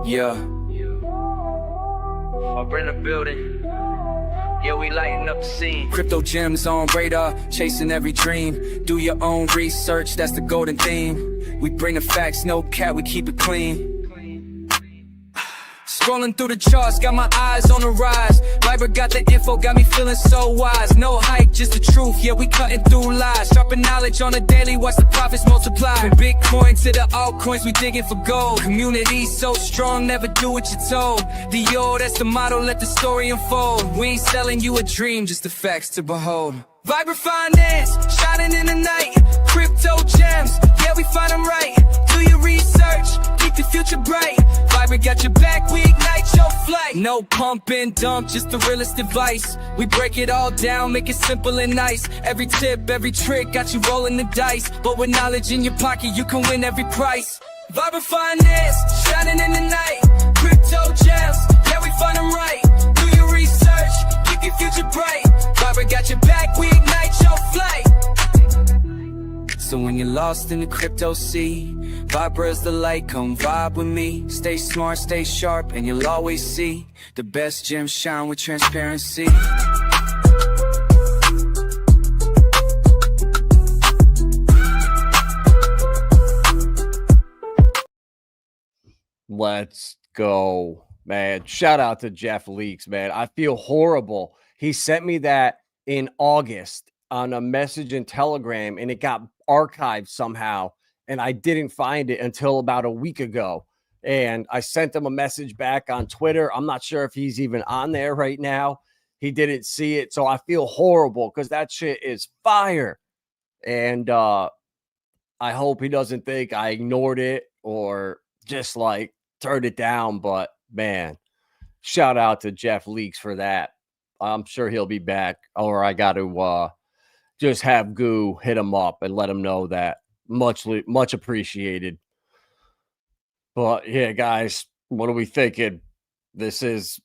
Yeah. Up in the building. Yeah, we lighting up the scene. Crypto gems on radar, chasing every dream. Do your own research, that's the golden theme. We bring the facts, no cap, we keep it clean. Scrolling through the charts, got my eyes on the rise. Viber got the info, got me feeling so wise. No hype, just the truth, yeah, we cutting through lies. Sharpen knowledge on the daily, watch the profits multiply. From Bitcoin to the altcoins, we digging for gold. Community so strong, never do what you're told. That's the motto, let the story unfold. We ain't selling you a dream, just the facts to behold. Viber finance, shining in the night. Crypto gems, yeah, we find them right. Do your research, keep the future bright. Viber got your back, we ignite your flight. No pump and dump, just the realest advice. We break it all down, make it simple and nice. Every tip, every trick, got you rolling the dice. But with knowledge in your pocket, you can win every price. Viber finance, shining in the night. Crypto gems, yeah, we find them right. Do your research, keep your future bright. Viber got your back, we ignite your flight. So when you're lost in the crypto sea, Viber is the light, come vibe with me. Stay smart, stay sharp, and you'll always see the best gems shine with transparency. Let's go, man. Shout out to Jeff Leaks, man. I feel horrible. He sent me that in August on a message in Telegram, and it got archived somehow, and I didn't find it until about a week ago. And I sent him a message back on Twitter. I'm not sure if he's even on there right now. He didn't see it, so I feel horrible because that shit is fire. And I hope he doesn't think I ignored it or just like turned it down. But man, shout out to Jeff Leaks for that. I'm sure he'll be back, or I got to just have Goo hit him up and let him know that much appreciated. But yeah, guys, what are we thinking? This is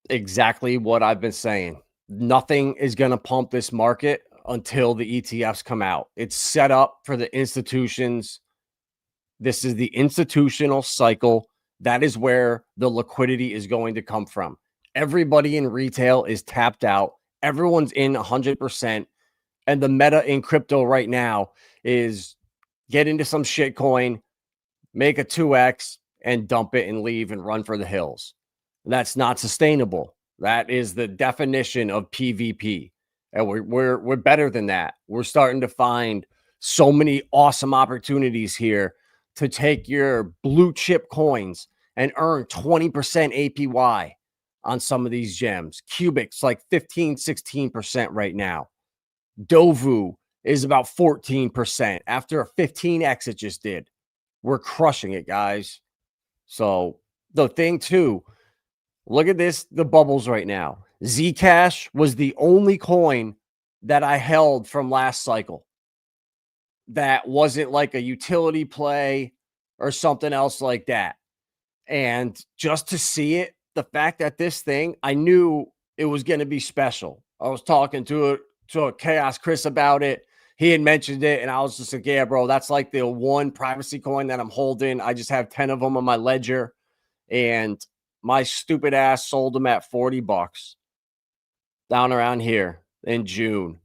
exactly what I've been saying. Nothing is going to pump this market until the ETFs come out. It's set up for the institutions. This is the institutional cycle. That is where the liquidity is going to come from. Everybody in retail is tapped out. Everyone's in 100%. And the meta in crypto right now is get into some shit coin, make a 2x, and dump it and leave and run for the hills. That's not sustainable. That is the definition of PvP. And we're better than that. We're starting to find so many awesome opportunities here to take your blue chip coins and earn 20% APY on some of these gems. QUBIC's like 15, 16% right now. Dovu is about 14% after a 15x it just did. We're crushing it, guys. So the thing too, look at this, the bubbles right now. Zcash was the only coin that I held from last cycle that wasn't like a utility play or something else like that. And just to see it, the fact that this thing, I knew it was going to be special. I was talking to Chaos Chris about it. He had mentioned it, and I was just like, yeah, bro, that's like the one privacy coin that I'm holding. I just have 10 of them on my ledger, and my stupid ass sold them at $40 down around here in June.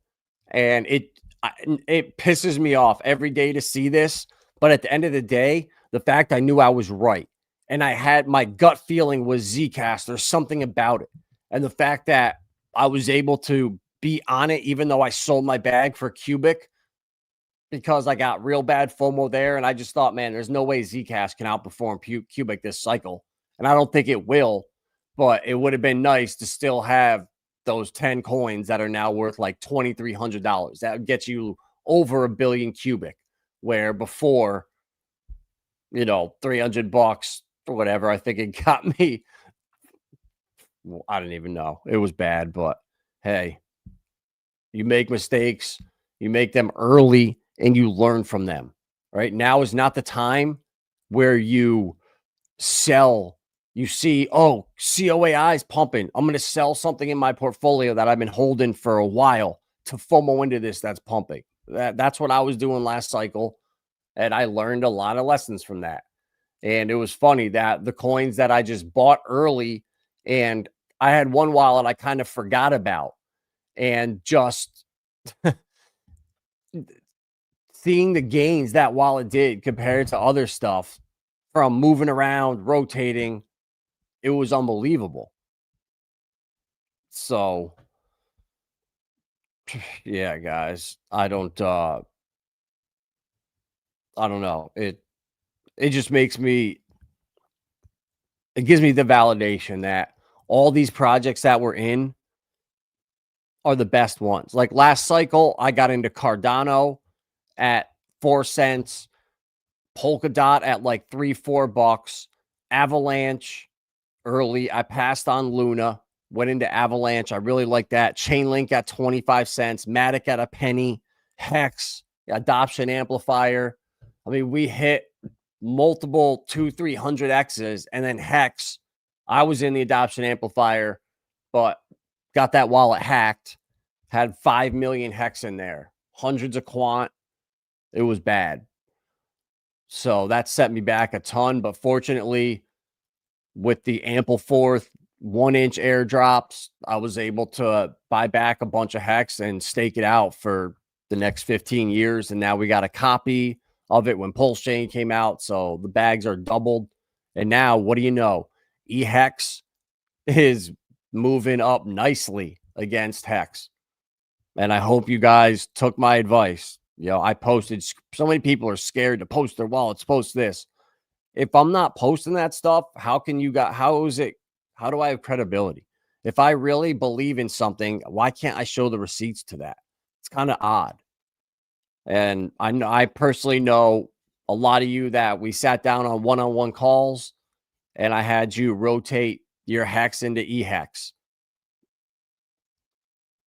And it pisses me off every day to see this. But at the end of the day, the fact I knew I was right, and I had my gut feeling was Zcash. There's something about it. And the fact that I was able to be on it, even though I sold my bag for QUBIC, because I got real bad FOMO there. And I just thought, man, there's no way Zcash can outperform QUBIC this cycle. And I don't think it will, but it would have been nice to still have those 10 coins that are now worth like $2,300. That would get you over $1 billion QUBIC, where before, $300 or whatever, I think it got me. Well, I don't even know. It was bad, but hey, you make mistakes, you make them early, and you learn from them. Right now is not the time where you sell. You see, oh, COAI is pumping. I'm going to sell something in my portfolio that I've been holding for a while to FOMO into this that's pumping. That's what I was doing last cycle, and I learned a lot of lessons from that. And it was funny that the coins that I just bought early, and I had one wallet I kind of forgot about, and just seeing the gains that wallet did compared to other stuff from moving around, rotating, it was unbelievable. So yeah, guys, I don't know. It just makes me, it gives me the validation that all these projects that we're in are the best ones. Like last cycle, I got into Cardano at 4 cents, Polkadot at like $3-4, Avalanche early. I passed on Luna, went into Avalanche. I really like that. Chainlink at 25 cents, Matic at a penny, Hex, adoption amplifier. I mean, we hit multiple 200-300 X's, and then Hex. I was in the adoption amplifier, but got that wallet hacked. Had 5 million Hex in there, hundreds of quant. It was bad. So that set me back a ton. But fortunately, with the ample fourth 1-inch airdrops, I was able to buy back a bunch of Hex and stake it out for the next 15 years. And now we got a copy of it when Pulse Chain came out. So the bags are doubled. And now, what do you know? eHex is moving up nicely against Hex. And I hope you guys took my advice. You know, I posted, so many people are scared to post their wallets, post this. If I'm not posting that stuff, how can you got, how do I have credibility? If I really believe in something, why can't I show the receipts to that? It's kind of odd. And I know, I personally know a lot of you that we sat down on one-on-one calls and I had you rotate your Hex into eHex.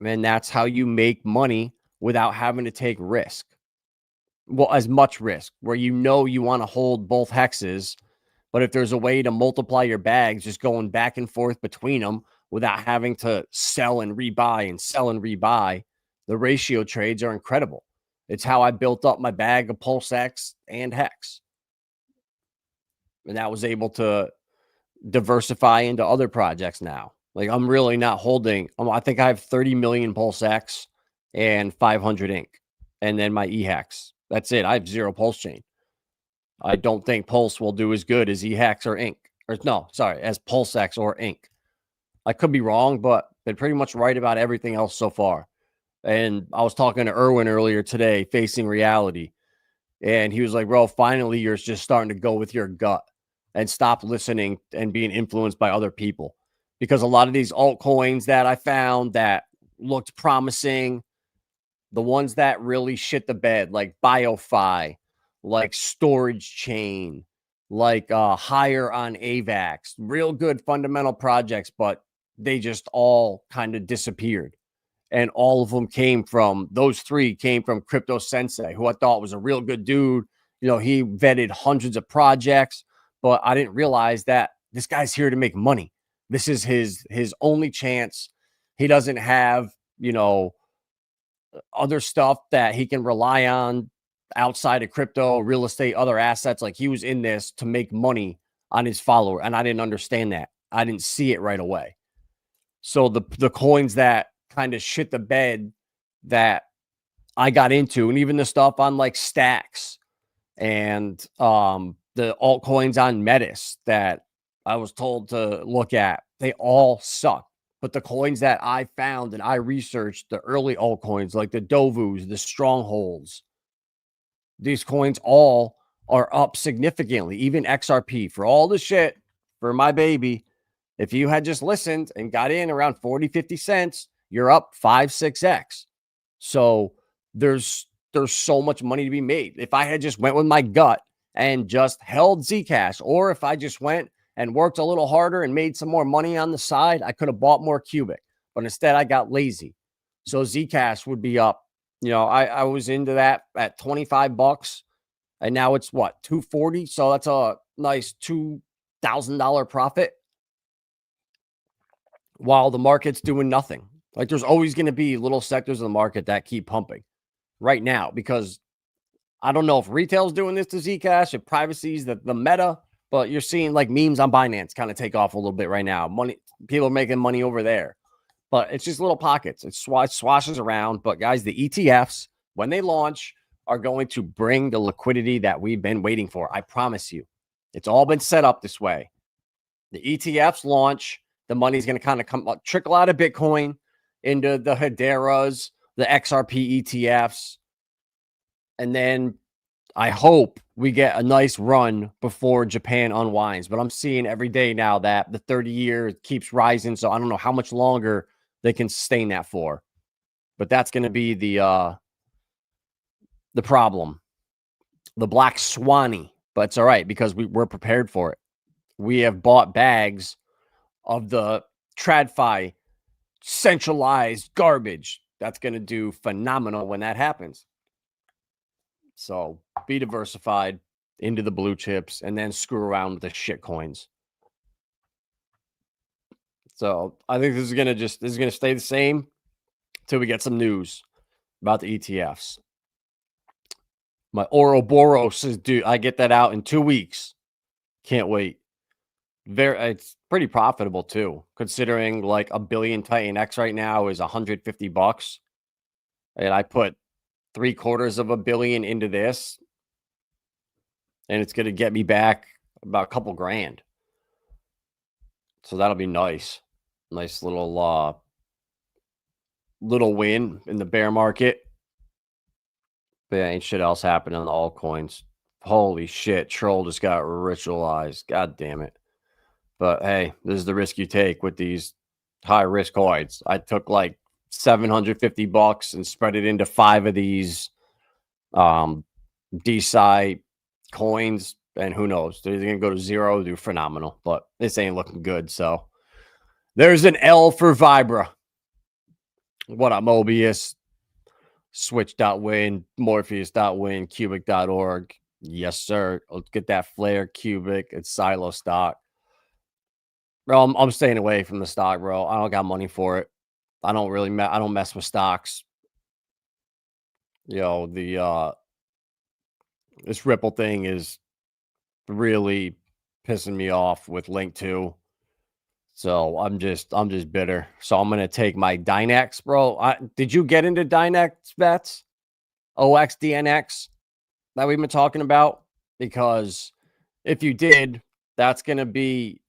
And that's how you make money without having to take risk. Well, as much risk, where you know you want to hold both hexes, but if there's a way to multiply your bags, just going back and forth between them without having to sell and rebuy and sell and rebuy, the ratio trades are incredible. It's how I built up my bag of Pulse X and Hex. And I was able to diversify into other projects now. Like I'm really not holding, I think I have 30 million Pulse X and 500 Inc. And then my eHex. That's it. I have 0 Pulse Chain. I don't think Pulse will do as good as eHex or Inc. Or no, sorry, as Pulse X or Inc. I could be wrong, but been pretty much right about everything else so far. And I was talking to Erwin earlier today, Facing Reality. And he was like, bro, finally you're just starting to go with your gut and stop listening and being influenced by other people. Because a lot of these altcoins that I found that looked promising, the ones that really shit the bed, like BioFi, like Storage Chain, like Higher on AVAX, real good fundamental projects, but they just all kind of disappeared. And all of them came from, those 3 came from Crypto Sensei, who I thought was a real good dude. You know, he vetted hundreds of projects, but I didn't realize that this guy's here to make money. This is his only chance. He doesn't have, you know, other stuff that he can rely on outside of crypto, real estate, other assets. Like he was in this to make money on his follower. And I didn't understand that. I didn't see it right away. So the coins that kind of shit the bed that I got into, and even the stuff on like Stacks and the altcoins on Metis that I was told to look at, they all suck. But the coins that I found and I researched, the early altcoins like the Dovus, the Strongholds, these coins all are up significantly. Even XRP, for all the shit for my baby, if you had just listened and got in around 40, 50 cents, you're up 5, 6x. So there's so much money to be made. If I had just went with my gut and just held Zcash, or if I just went and worked a little harder and made some more money on the side, I could have bought more QUBIC. But instead, I got lazy. So Zcash would be up. You know, I was into that at $25, and now it's what, $240? So that's a nice $2,000 profit while the market's doing nothing. Like there's always going to be little sectors of the market that keep pumping right now, because I don't know if retail's doing this to Zcash, if privacy is the meta, But you're seeing like memes on Binance kind of take off a little bit right now. People are making money over there. But it's just little pockets. It swashes around. But guys, the ETFs, when they launch, are going to bring the liquidity that we've been waiting for. I promise you. It's all been set up this way. The ETFs launch, the money's going to kind of trickle out of Bitcoin into the Hederas, the XRP ETFs. And then I hope we get a nice run before Japan unwinds. But I'm seeing every day now that the 30-year keeps rising. So I don't know how much longer they can sustain that for. But that's going to be the problem. The black swanny. But it's all right because we're prepared for it. We have bought bags of the TradFi centralized garbage. That's going to do phenomenal when that happens. So be diversified into the blue chips and then screw around with the shit coins. So I think this is going to stay the same till we get some news about the ETFs. My Ouroboros is due. I get that out in 2 weeks. Can't wait. It's pretty profitable too, considering like a billion Titan X right now is $150. And I put $750 million into this, and it's going to get me back about a couple grand. So that'll be nice. Nice little win in the bear market. But ain't shit else happening on the altcoins. Holy shit, Troll just got ritualized. God damn it. But hey, this is the risk you take with these high risk coins. I took like $750 and spread it into 5 of these DeSci coins, and who knows? They're going to go to 0, do phenomenal, but this ain't looking good. So there's an L for Vibra. What up, Mobius? Switch.win, Morpheus.win, QUBIC.org. Yes, sir. Let's get that Flare, QUBIC, it's Silo stock. Bro, I'm staying away from the stock, bro. I don't got money for it. I don't mess with stocks. You know, this Ripple thing is really pissing me off with Link 2. So I'm just bitter. So I'm gonna take my Dynex, bro. Did you get into Dynex bets? OXDNX that we've been talking about? Because if you did, that's gonna be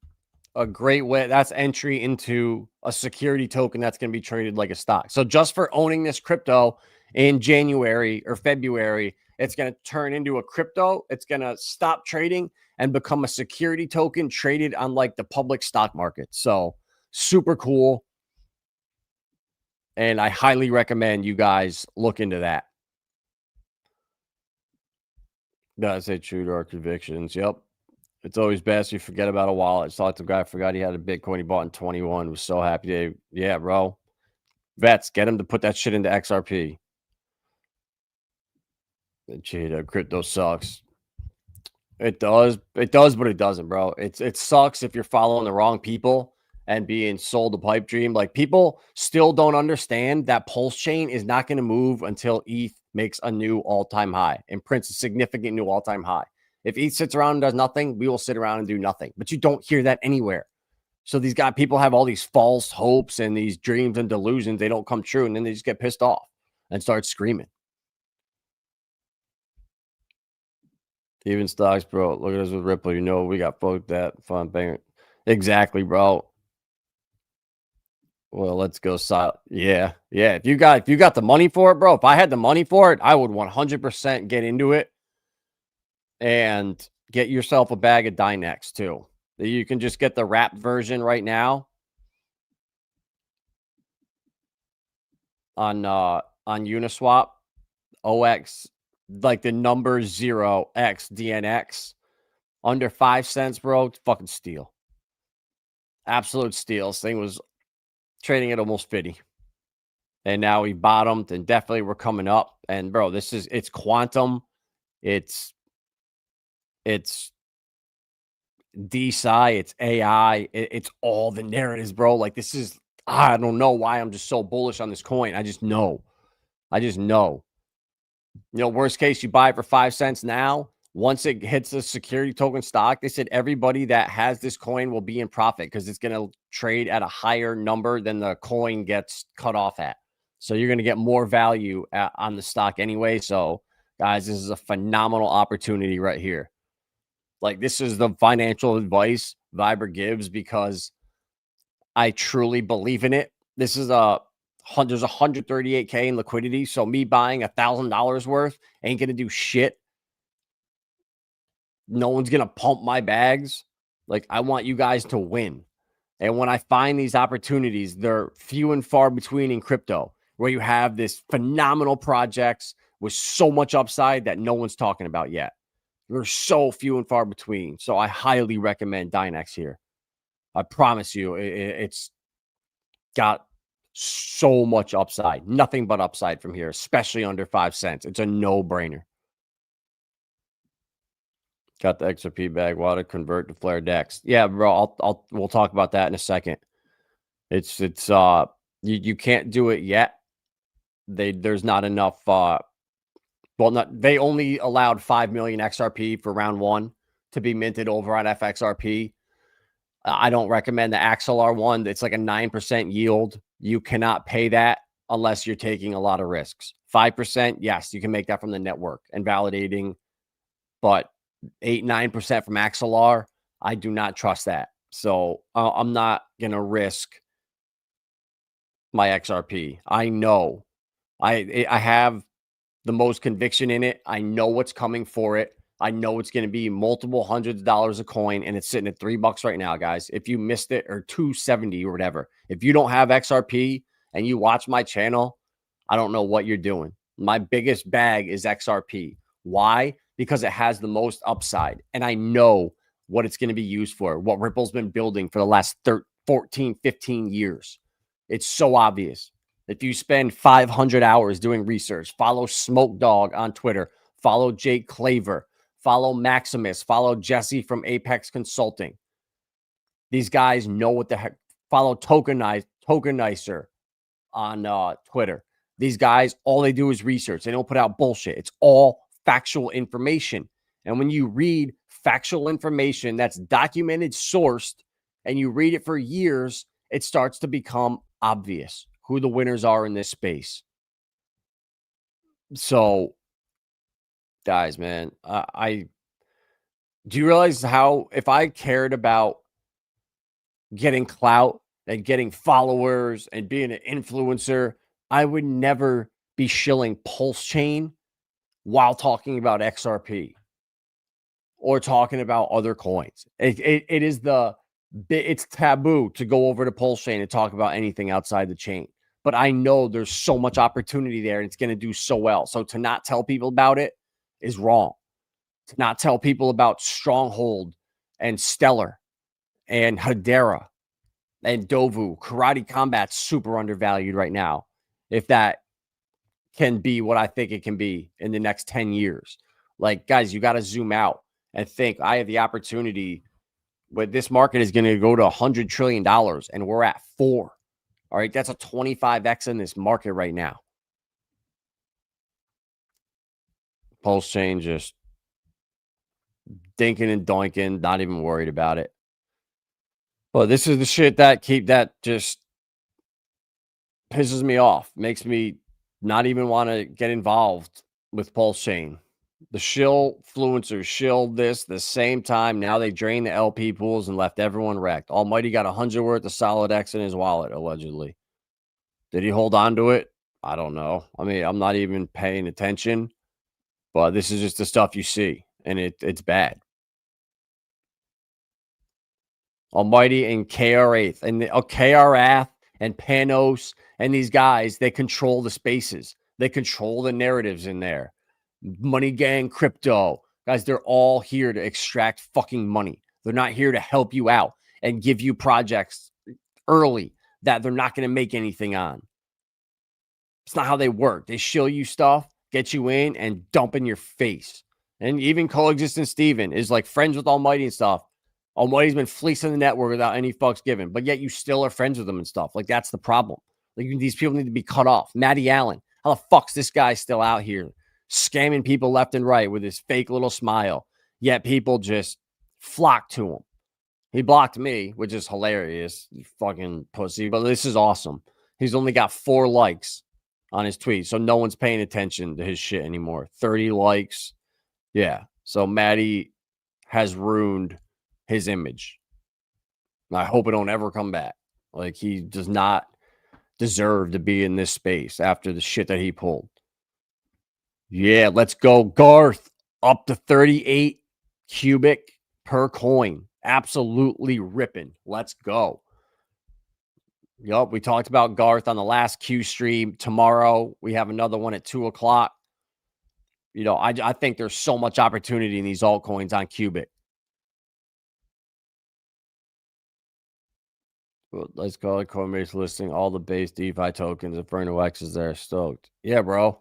a great way. That's entry into a security token that's going to be traded like a stock. So just for owning this crypto in January or February, it's going to turn into a crypto. It's going to stop trading and become a security token traded on like the public stock market. So super cool. And I highly recommend you guys look into that. Gotta say true to our convictions. Yep. It's always best you forget about a wallet. Saw the guy forgot he had a Bitcoin he bought in 21. Was so happy. Yeah, bro. Vets, get him to put that shit into XRP. Cheetah, crypto sucks. It does, but it doesn't, bro. It sucks if you're following the wrong people and being sold a pipe dream. Like, people still don't understand that Pulse Chain is not going to move until ETH makes a new all-time high and prints a significant new all-time high. If ETH sits around and does nothing, we will sit around and do nothing. But you don't hear that anywhere. So people have all these false hopes and these dreams and delusions. They don't come true, and then they just get pissed off and start screaming. Even stocks, bro. Look at us with Ripple. You know we got folk that fun banger. Exactly, bro. Well, let's go. Yeah. If you got the money for it, bro. If I had the money for it, I would 100% get into it. And get yourself a bag of Dynex too. You can just get the wrapped version right now on Uniswap. OX, like the number 0xDNX, under 5 cents, bro. It's fucking steal. Absolute steal. This thing was trading at almost 50. And now we bottomed, and definitely we're coming up. And bro, it's quantum. It's DeSci, it's AI, it's all the narratives, bro. Like, this is, I don't know why I'm just so bullish on this coin. I just know. You know, worst case, you buy it for 5 cents now. once it hits the security token stock, they said everybody that has this coin will be in profit because it's going to trade at a higher number than the coin gets cut off at. So you're going to get more value on the stock anyway. So guys, this is a phenomenal opportunity right here. Like, this is the financial advice Viber gives because I truly believe in it. This is there's 138K in liquidity. So me buying $1,000 worth ain't going to do shit. No one's going to pump my bags. Like, I want you guys to win. And when I find these opportunities, they're few and far between in crypto, where you have this phenomenal projects with so much upside that no one's talking about yet. They're so few and far between. So I highly recommend Dynex here. I promise you, it's got so much upside. Nothing but upside from here, especially under 5 cents. It's a no-brainer. Got the XRP bag. Why to convert to Flare Dex? Yeah, bro. We'll talk about that in a second. It's you can't do it yet. There's not enough. They only allowed 5 million XRP for round 1 to be minted over on FXRP. I don't recommend the Axelar one. It's like a 9% yield. You cannot pay that unless you're taking a lot of risks. 5%, yes, you can make that from the network and validating, but 8-9% from Axelar, I do not trust that. So I'm not gonna risk my XRP. I know I have the most conviction in it. I know what's coming for it. I know it's going to be multiple hundreds of dollars a coin, and it's sitting at $3 right now, guys. If you missed it, or $2.70 or whatever, if you don't have XRP and you watch my channel, I don't know what you're doing. My biggest bag is XRP. Why? Because it has the most upside, and I know what it's going to be used for, what Ripple's been building for the last 14, 15 years. It's so obvious. If you spend 500 hours doing research, follow Smoke Dog on Twitter, follow Jake Claver, follow Maximus, follow Jesse from Apex Consulting. These guys know what the heck. Follow Tokenizer on Twitter. These guys, all they do is research. They don't put out bullshit. It's all factual information. And when you read factual information that's documented, sourced, and you read it for years, it starts to become obvious who the winners are in this space. So, guys, man, do you realize how, if I cared about getting clout and getting followers and being an influencer, I would never be shilling Pulse Chain while talking about XRP or talking about other coins. It's taboo to go over to Pulse Chain and talk about anything outside the chain. But I know there's so much opportunity there and it's going to do so well. So to not tell people about it is wrong. To not tell people about Stronghold and Stellar and Hedera and Dovu. Karate Combat's super undervalued right now. If that can be what I think it can be in the next 10 years. Like, guys, you got to zoom out and think, I have the opportunity, but this market is going to go to $100 trillion and we're at 4. All right, that's a 25x in this market right now. Pulse Chain just dinking and doinking, not even worried about it. But this is the shit that just pisses me off, makes me not even want to get involved with Pulse Chain. The shill influencers shilled this the same time. Now they drained the LP pools and left everyone wrecked. Almighty got 100 worth of solid X in his wallet, allegedly. Did he hold on to it? I don't know. I mean, I'm not even paying attention, but this is just the stuff you see, and it's bad. Almighty and KR8th and KRAth and Panos and these guys, they control the spaces. They control the narratives in there. Money Gang Crypto. Guys, they're all here to extract fucking money. They're not here to help you out and give you projects early that they're not going to make anything on. It's not how they work. They shill you stuff, get you in, and dump in your face. And even Coexistent Steven is like friends with Almighty and stuff. Almighty's been fleecing the network without any fucks given, but yet you still are friends with them and stuff. Like, that's the problem. Like, these people need to be cut off. Matty Allen, how the fuck's this guy still out here scamming people left and right with his fake little smile. Yet people just flock to him. He blocked me, which is hilarious, you fucking pussy. But this is awesome. He's only got 4 likes on his tweet, so no one's paying attention to his shit anymore. 30 likes. Yeah. So Maddie has ruined his image. I hope it don't ever come back. Like, he does not deserve to be in this space after the shit that he pulled. Yeah, let's go. Garth up to 38 QUBIC per coin. Absolutely ripping. Let's go. Yup, we talked about Garth on the last Q stream. Tomorrow, we have another one at 2 o'clock. You know, I think there's so much opportunity in these altcoins on QUBIC. Well, let's call it Coinbase listing all the base DeFi tokens. If Verno X is there, stoked. Yeah, bro.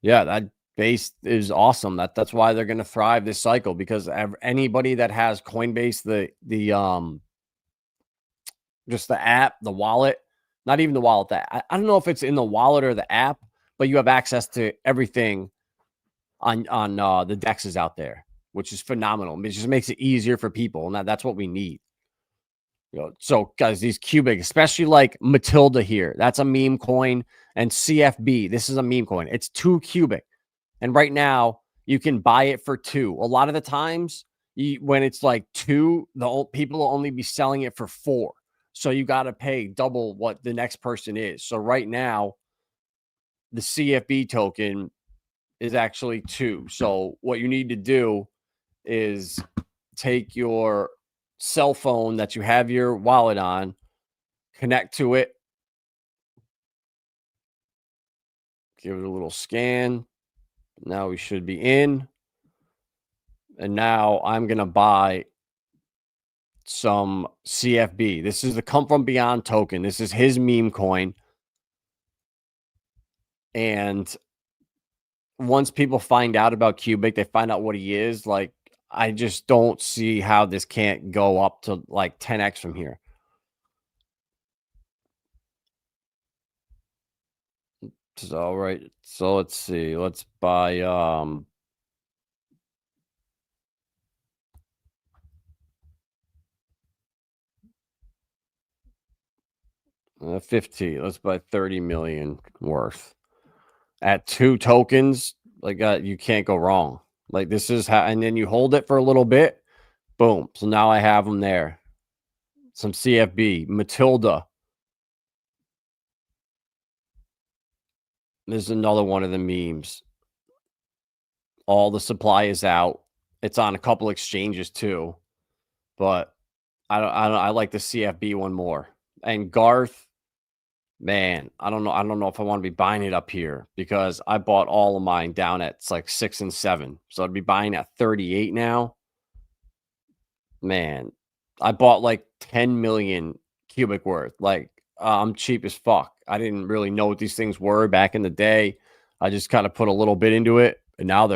Yeah, that base is awesome. That's why they're going to thrive this cycle, because anybody that has Coinbase, the just the app, the wallet, not even the wallet, that I don't know if it's in the wallet or the app, but you have access to everything on the DEXs out there, which is phenomenal. It just makes it easier for people, and that's what we need. You know, so guys, these QUBIC, especially like Matilda here, that's a meme coin, and CFB, this is a meme coin. It's 2 QUBIC, and right now you can buy it for 2. A lot of the times, when it's like 2, people will only be selling it for 4. So you got to pay double what the next person is. So right now, the CFB token is actually 2. So what you need to do is take your cell phone that you have your wallet on, connect to it, give it a little scan. Now we should be in. And now I'm going to buy some CFB. This is the Come From Beyond token. This is his meme coin. And once people find out about QUBIC, they find out what he is. Like, I just don't see how this can't go up to like 10x from here. So, right. So let's see. Let's buy 50. Let's buy 30 million worth at 2 tokens. Like, you can't go wrong. Like, this is how, and then you hold it for a little bit. Boom. So now I have them there. Some CFB, Matilda. This is another one of the memes. All the supply is out. It's on a couple exchanges too, but I like the CFB one more. And Garth, man, I don't know if I want to be buying it up here, because I bought all of mine down at like 6 and 7. So I'd be buying at 38 now. Man, I bought like 10 million QUBIC worth. Like, I'm cheap as fuck. I didn't really know what these things were back in the day. I just kind of put a little bit into it, and now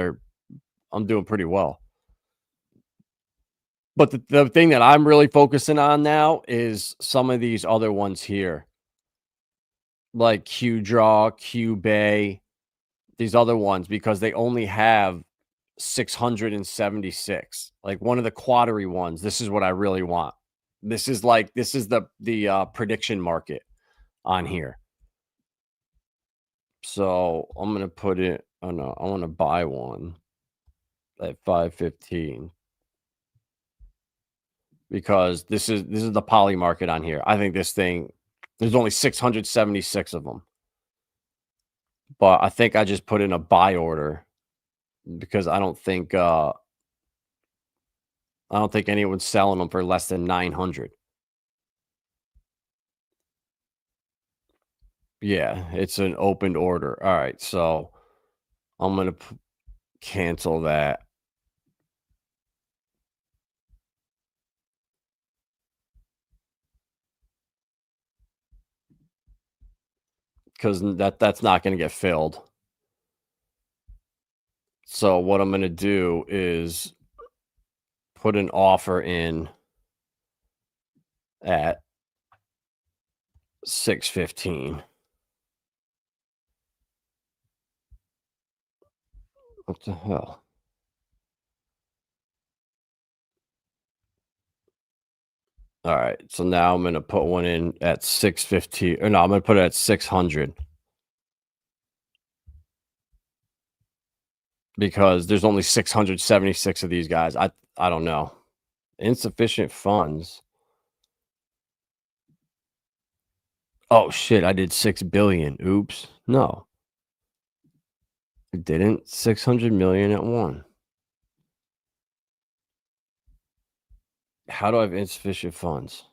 I'm doing pretty well. But the thing that I'm really focusing on now is some of these other ones here, like QDraw, QBay, these other ones, because they only have 676. Like one of the quatery ones. This is what I really want. This is the prediction market on here. So I'm gonna put it. Oh no, I want to buy one at 515. Because this is the poly market on here. I think this thing, there's only 676 of them. But I think I just put in a buy order, because I don't think anyone's selling them for less than 900. Yeah, it's an opened order. All right, so I'm going to cancel that. Because that's not going to get filled. So what I'm going to do is put an offer in at 615. What the hell? All right, so now I'm gonna put one in at 650, or no, I'm gonna put it at 600 because there's only 676 of these guys. I don't know. Insufficient funds. Oh shit, I did 6 billion. Oops. No. I didn't. 600 million at one. How do I have insufficient funds?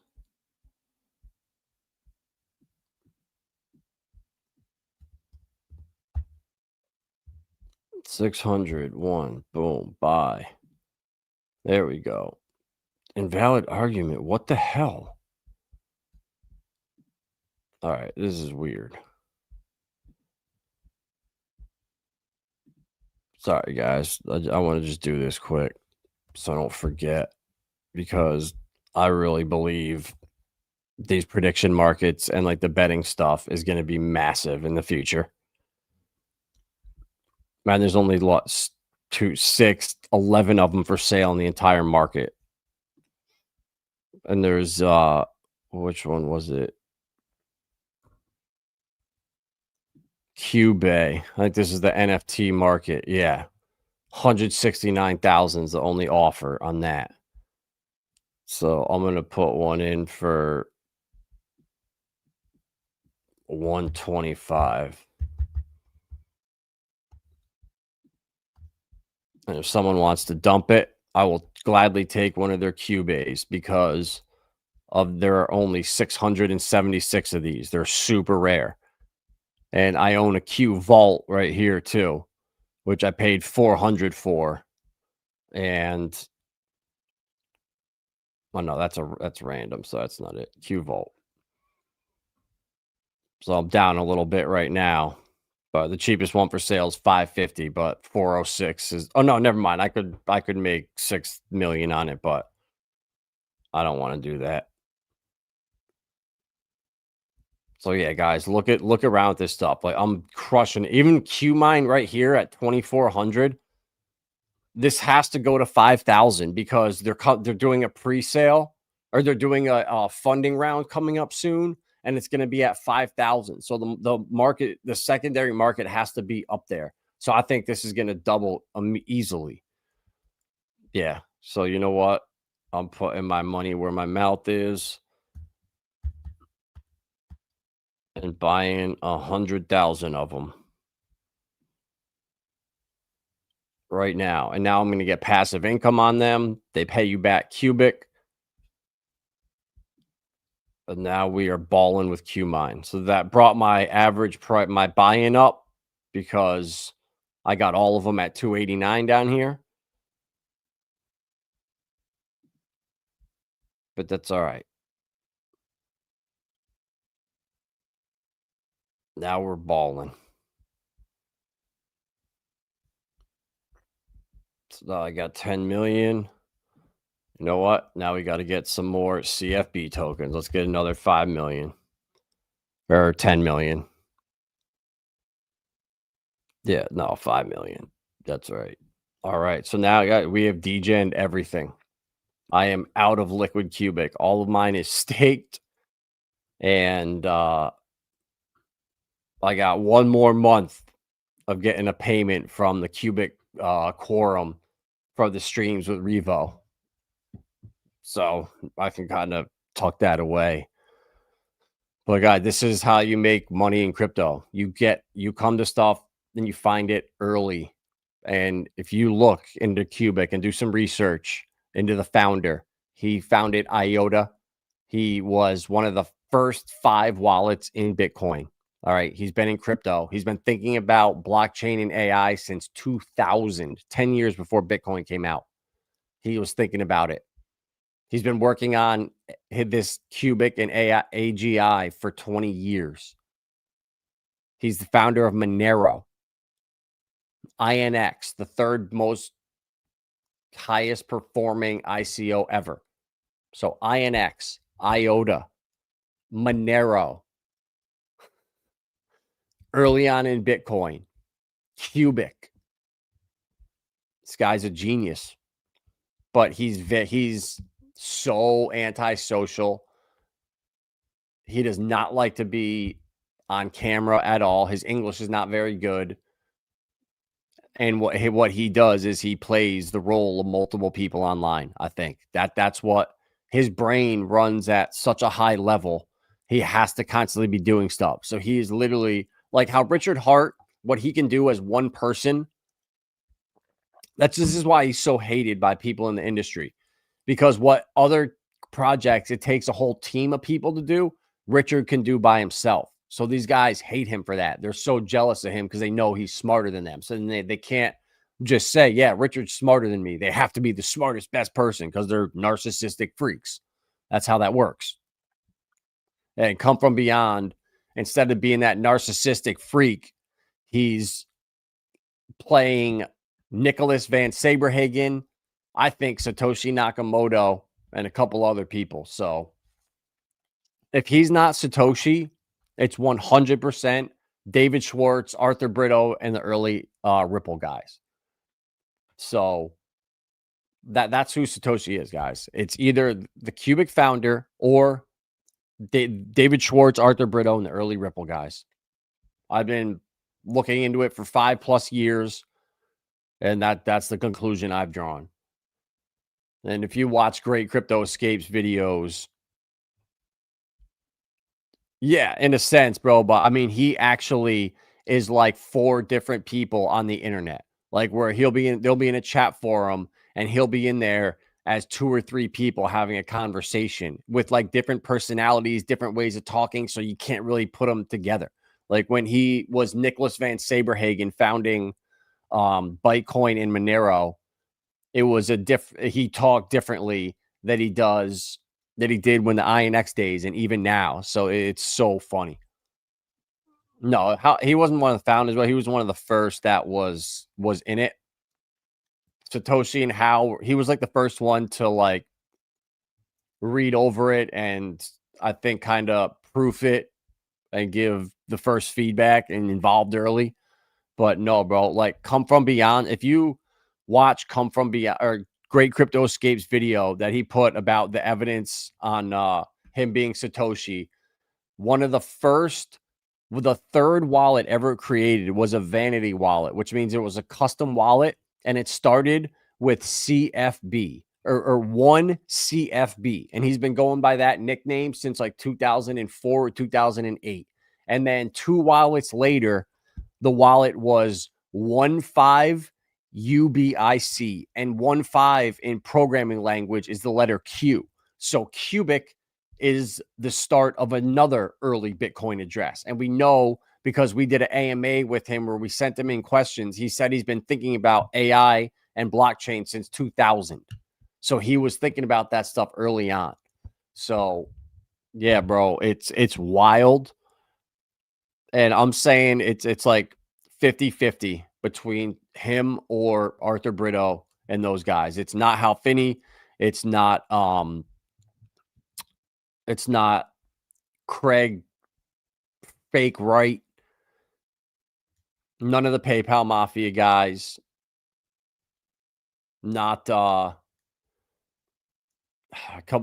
$601. Boom. Buy. There we go. Invalid argument. What the hell? All right, this is weird. Sorry, guys. I want to just do this quick so I don't forget, because I really believe these prediction markets and like the betting stuff is going to be massive in the future. Man, there's only lots 2, 6, 11 of them for sale in the entire market. And there's which one was it? QUBIC. I think this is the NFT market. Yeah. 169,000 is the only offer on that. So I'm going to put one in for 125. And if someone wants to dump it, I will gladly take one of their QUBICs because there are only 676 of these. They're super rare. And I own a Q Vault right here too, which I paid 400 for. And oh no, that's random, so that's not it. Q Vault. So I'm down a little bit right now. But the cheapest one for sale is 550, but 406 is, oh no, never mind. I could make 6 million on it, but I don't want to do that. So yeah, guys, look around at this stuff. Like I'm crushing even QMine right here at 2400. This has to go to 5,000 because they're doing a pre-sale, or they're doing a funding round coming up soon, and it's going to be at 5,000. So the market, the secondary market, has to be up there. So I think this is going to double easily. Yeah. So you know what? I'm putting my money where my mouth is and buying 100,000 of them right now. And now I'm going to get passive income on them. They pay you back QUBIC. And now we are balling with QMine. So that brought my average price, my buy-in up, because I got all of them at 289 down here. But that's all right. Now we're balling. So now I got 10 million. You know what? Now we got to get some more CFB tokens. Let's get another 5 million or 10 million. Yeah, no, 5 million. That's right. All right. So now we have degened everything. I am out of liquid QUBIC. All of mine is staked. And I got one more month of getting a payment from the QUBIC quorum for the streams with Revo. So I can kind of tuck that away. But guys, this is how you make money in crypto. You come to stuff, then you find it early. And if you look into QUBIC and do some research into the founder, he founded IOTA. He was one of the first 5 wallets in Bitcoin. All right. He's been in crypto. He's been thinking about blockchain and AI since 2000, 10 years before Bitcoin came out. He was thinking about it. He's been working on this QUBIC and AI, AGI for 20 years. He's the founder of Monero. INX, the third most highest performing ICO ever. So INX, IOTA, Monero, early on in Bitcoin, QUBIC. This guy's a genius, but he's so antisocial. He does not like to be on camera at all. His English is not very good. And what he does is he plays the role of multiple people online. I think that's what his brain runs at such a high level. He has to constantly be doing stuff. So he is literally like how Richard Hart, what he can do as one person. This is why he's so hated by people in the industry, because what other projects it takes a whole team of people to do, Richard can do by himself. So these guys hate him for that. They're so jealous of him because they know he's smarter than them. So then they can't just say, yeah, Richard's smarter than me. They have to be the smartest, best person because they're narcissistic freaks. That's how that works. And Come From Beyond, instead of being that narcissistic freak, he's playing Nicholas Van Saberhagen, I think Satoshi Nakamoto, and a couple other people. So if he's not Satoshi, it's 100% David Schwartz, Arthur Brito, and the early Ripple guys. So that's who Satoshi is, guys. It's either the QUBIC founder or David Schwartz, Arthur Brito, and the early Ripple guys. I've been looking into it for 5+ years, and that's the conclusion I've drawn. And if you watch Great Crypto Escapes videos, yeah, in a sense, bro. But I mean, he actually is like 4 different people on the internet, like where they'll be in a chat forum and he'll be in there as 2 or 3 people having a conversation with like different personalities, different ways of talking. So you can't really put them together. Like when he was Nicholas Van Saberhagen founding Bitcoin in Monero, it was he talked differently that he did when the INX days and even now. So it's so funny. No, he wasn't one of the founders, but he was one of the first that was in it. Satoshi and how he was like the first one to like read over it and I think kind of proof it and give the first feedback and involved early. But no, bro, like Come From Beyond, if you watch Come From Beyond or Great Crypto Escapes video that he put about the evidence on him being Satoshi, one of the third wallet ever created was a vanity wallet, which means it was a custom wallet, and it started with CFB or 1CFB, and he's been going by that nickname since like 2004 or 2008. And then 2 wallets later, the wallet was 15 UBIC, and 15 in programming language is the letter Q. So QUBIC is the start of another early Bitcoin address. And we know because we did an AMA with him where we sent him in questions. He said he's been thinking about AI and blockchain since 2000. So he was thinking about that stuff early on. So yeah, bro, it's wild. And I'm saying it's like 50-50 between him or Arthur Brito and those guys. It's not Hal Finney. It's not Craig Fake Wright. None of the PayPal Mafia guys. Not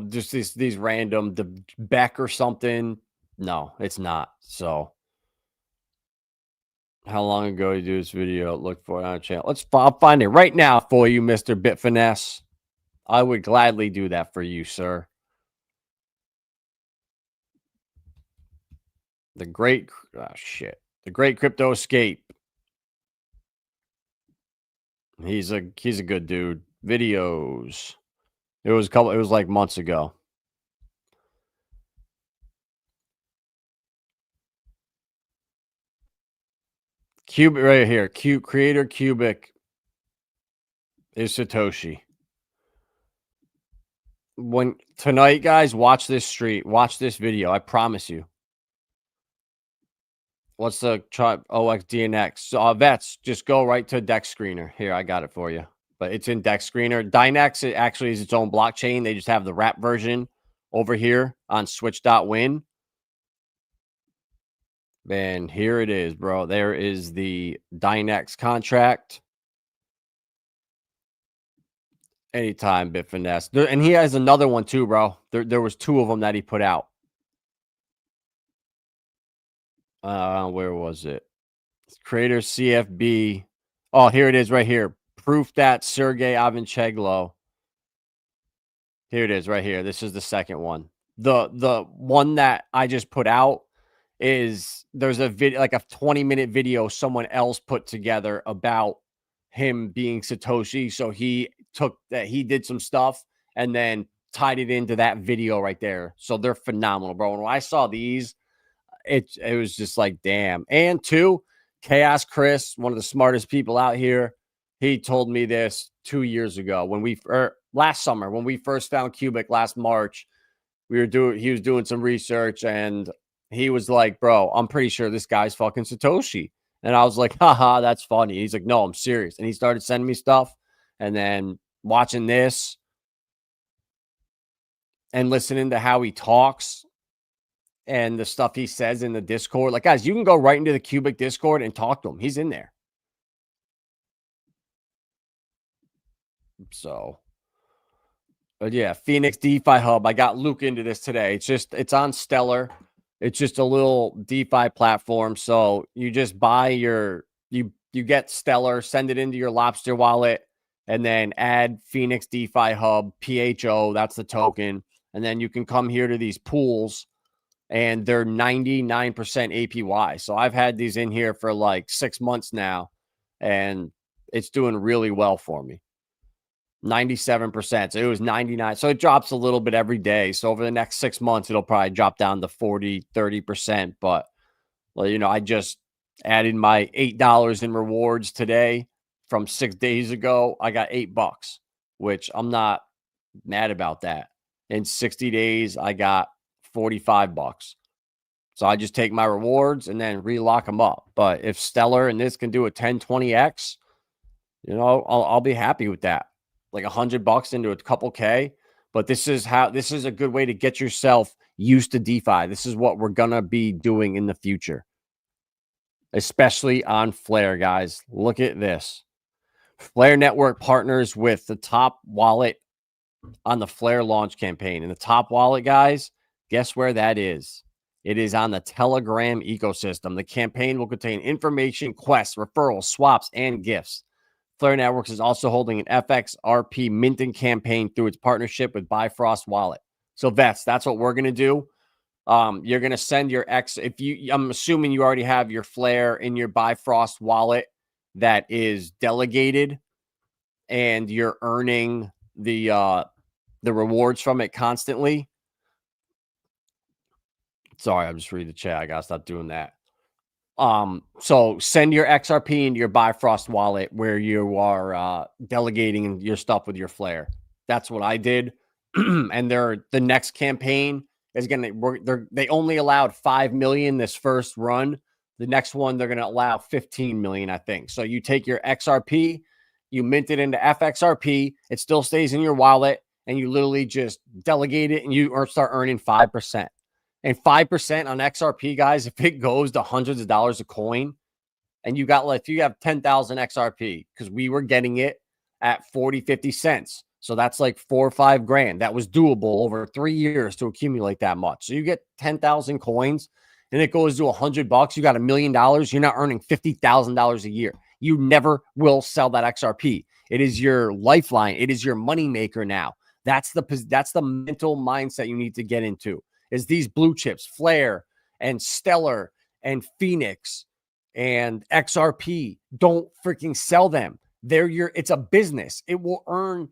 just these random the Beck or something. No, it's not. So how long ago did you do this video? Look for it on our channel. I'll find it right now for you, Mr. Bitfinesse. I would gladly do that for you, sir. The Great Crypto Escape. He's a good dude. Videos. It was like months ago. QUBIC right here. Creator QUBIC is Satoshi. When tonight, guys, watch this video. I promise you. What's the try OXDNX? So vets, just go right to Dex Screener. Here, I got it for you. But it's in Dex Screener. Dynex, it actually is its own blockchain. They just have the wrap version over here on switch.win. And here it is, bro. There is the Dynex contract. Anytime, Bit Finesse. And he has another one too, bro. There was 2 of them that he put out. Where was it? Creator CFB. Oh, here it is right here. Proof that Sergey Ivancheglo. Here it is right here. This is the second one. The one that I just put out is there's a video, like a 20-minute video someone else put together about him being Satoshi. So he took that, he did some stuff and then tied it into that video right there. So they're phenomenal, bro. And when I saw these, it was just like, damn. And 2, Chaos Chris, one of the smartest people out here, he told me this 2 years ago when last summer when we first found QUBIC last March. He was doing some research and he was like, bro, I'm pretty sure this guy's fucking Satoshi. And I was like, haha, that's funny. He's like, no, I'm serious. And he started sending me stuff. And then watching this and listening to how he talks and the stuff he says in the Discord. Like, guys, you can go right into the QUBIC Discord and talk to him. He's in there. So, but yeah, Phoenix DeFi Hub. I got Luke into this today. It's on Stellar. It's just a little DeFi platform. So you just buy you get Stellar, send it into your Lobster wallet, and then add Phoenix DeFi Hub, PHO. That's the token. And then you can come here to these pools and they're 99% APY. So I've had these in here for like 6 months now and it's doing really well for me. 97%. So it was 99. So it drops a little bit every day. So over the next 6 months, it'll probably drop down to 40, 30%. But, well, you know, I just added my $8 in rewards today from 6 days ago. I got $8, which I'm not mad about that. In 60 days, I got $45. So I just take my rewards and then relock them up. But if Stellar and this can do a 10, 20x, you know, I'll be happy with that. Like $100 into a couple K. But this is a good way to get yourself used to DeFi. This is what we're going to be doing in the future, especially on Flare, guys. Look at this. Flare Network partners with the top wallet on the Flare launch campaign. And the top wallet, guys, guess where that is? It is on the Telegram ecosystem. The campaign will contain information, quests, referrals, swaps, and gifts. Flare Networks is also holding an FXRP minting campaign through its partnership with Bifrost Wallet. So that's what we're going to do. You're going to send your I'm assuming you already have your Flare in your Bifrost wallet that is delegated and you're earning the rewards from it constantly. Sorry, I'm just reading the chat. I got to stop doing that. So send your XRP into your Bifrost wallet where you are delegating your stuff with your Flare. That's what I did. And the next campaign is going to work. They only allowed 5 million this first run. The next one, they're going to allow 15 million, I think. So you take your XRP, you mint it into FXRP, it still stays in your wallet, and you literally just delegate it and you start earning 5%. And 5% on XRP, guys, if it goes to hundreds of dollars a coin, and you got, like, if you have 10,000 XRP, because we were getting it at 40, 50 cents. So that's like $4 or $5 grand. That was doable over 3 years to accumulate that much. So you get 10,000 coins and it goes to $100. You got $1 million. You're not earning $50,000 a year. You never will sell that XRP. It is your lifeline. It is your money maker now. That's the mental mindset you need to get into. Is these blue chips, Flare and Stellar and Phoenix and XRP, don't freaking sell them. It's a business. It will earn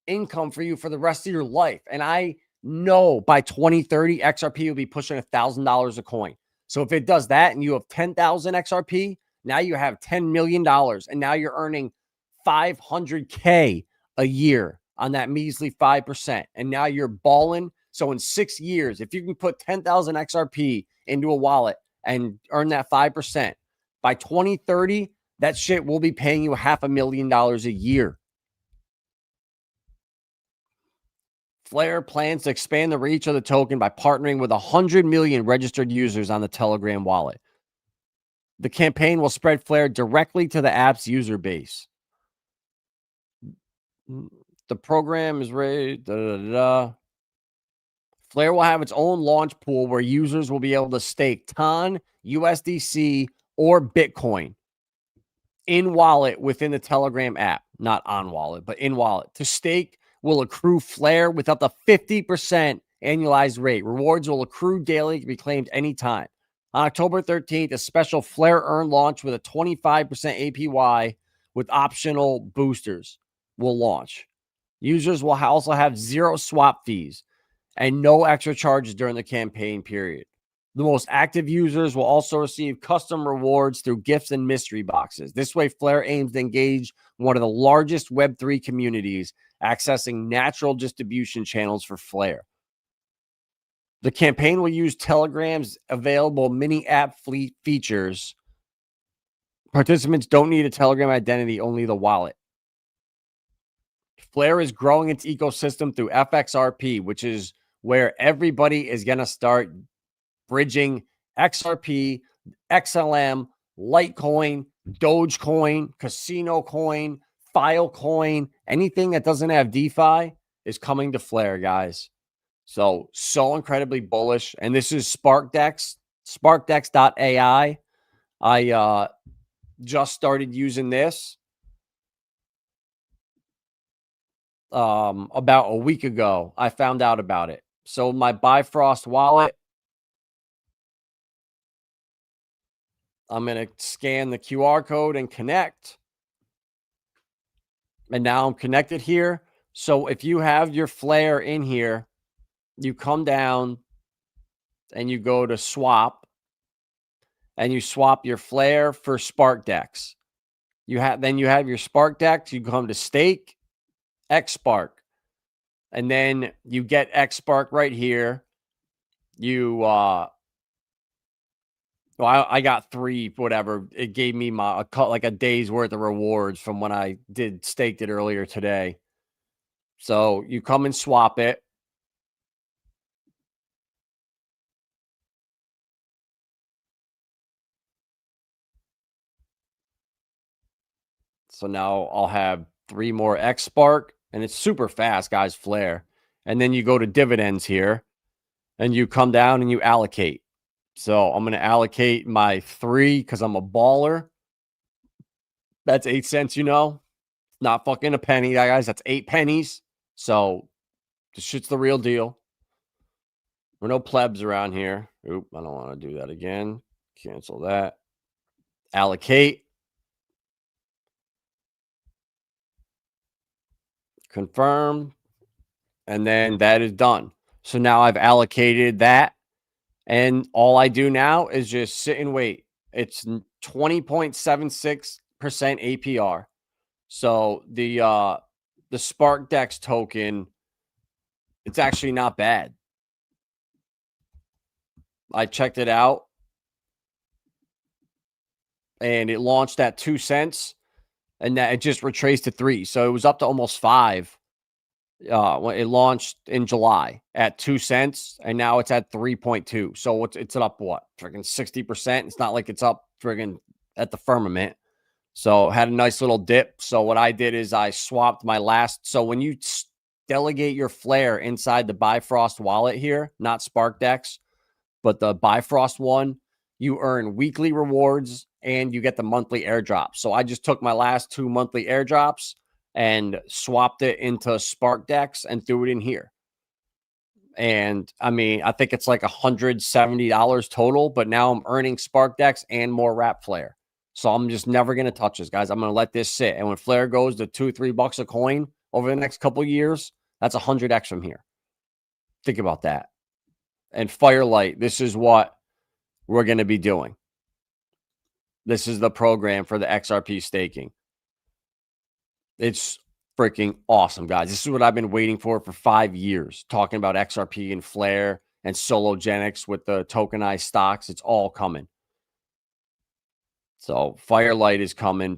income for you for the rest of your life. And I know by 2030, XRP will be pushing $1,000 a coin. So if it does that and you have 10,000 XRP, now you have $10 million and now you're earning $500K a year on that measly 5%. And now you're balling. So in 6 years, if you can put 10,000 XRP into a wallet and earn that 5%, by 2030, that shit will be paying you $500,000 a year. Flare plans to expand the reach of the token by partnering with 100 million registered users on the Telegram wallet. The campaign will spread Flare directly to the app's user base. The program is ready. Flare will have its own launch pool where users will be able to stake TON, USDC, or Bitcoin in wallet within the Telegram app. Not on wallet, but in wallet. To stake will accrue Flare with up to 50% annualized rate. Rewards will accrue daily, can be claimed anytime. On October 13th, a special Flare Earn launch with a 25% APY with optional boosters will launch. Users will also have zero swap fees and no extra charges during the campaign period. The most active users will also receive custom rewards through gifts and mystery boxes. This way, Flare aims to engage one of the largest Web3 communities, accessing natural distribution channels for Flare. The campaign will use Telegram's available mini app fleet features. Participants don't need a Telegram identity, only the wallet. Flare is growing its ecosystem through FXRP, which is where everybody is going to start bridging XRP, XLM, Litecoin, Dogecoin, Casino Coin, Filecoin, anything that doesn't have DeFi is coming to Flare, guys. So incredibly bullish. And this is SparkDex, SparkDex.ai. I just started using this about a week ago. I found out about it. So my Bifrost wallet, I'm going to scan the QR code and connect. And now I'm connected here. So if you have your Flare in here, you come down and you go to swap and you swap your Flare for SparkDex. Then you have your SparkDex, you come to stake, XSpark. And then you get XSpark right here. I got 3, whatever. It gave me like a day's worth of rewards from when I staked it earlier today. So you come and swap it. So now I'll have 3 more XSpark, and it's super fast, guys, Flare. And then you go to dividends here, and you come down and you allocate. So I'm going to allocate my 3 because I'm a baller. That's 8 cents, Not fucking a penny, guys. That's 8 pennies. So this shit's the real deal. We're no plebs around here. Oop, I don't want to do that again. Cancel that. Allocate. Confirm. And then that is done. So now I've allocated that. And all I do now is just sit and wait. It's 20.76% APR. So the SparkDex token, it's actually not bad. I checked it out. And it launched at 2 cents. And that it just retraced to 3. So it was up to almost 5. When it launched in July at 2 cents, and now it's at 3.2. So it's up what? Freaking 60%. It's not like it's up friggin' at the firmament. So had a nice little dip. So what I did is I swapped my last. So when you delegate your Flare inside the Bifrost wallet here, not SparkDex, but the Bifrost one, you earn weekly rewards and you get the monthly airdrops. So I just took my last 2 monthly airdrops and swapped it into SparkDex and threw it in here. And I mean, I think it's like $170 total, but now I'm earning SparkDex and more wrap Flare. So I'm just never going to touch this, guys. I'm going to let this sit. And when Flare goes to $2-3 a coin over the next couple of years, that's 100x from here. Think about that. And Firelight, this is what we're going to be doing. This is the program for the XRP staking. It's freaking awesome, guys. This is what I've been waiting for 5 years, talking about XRP and Flare and Sologenics with the tokenized stocks. It's all coming. So Firelight is coming.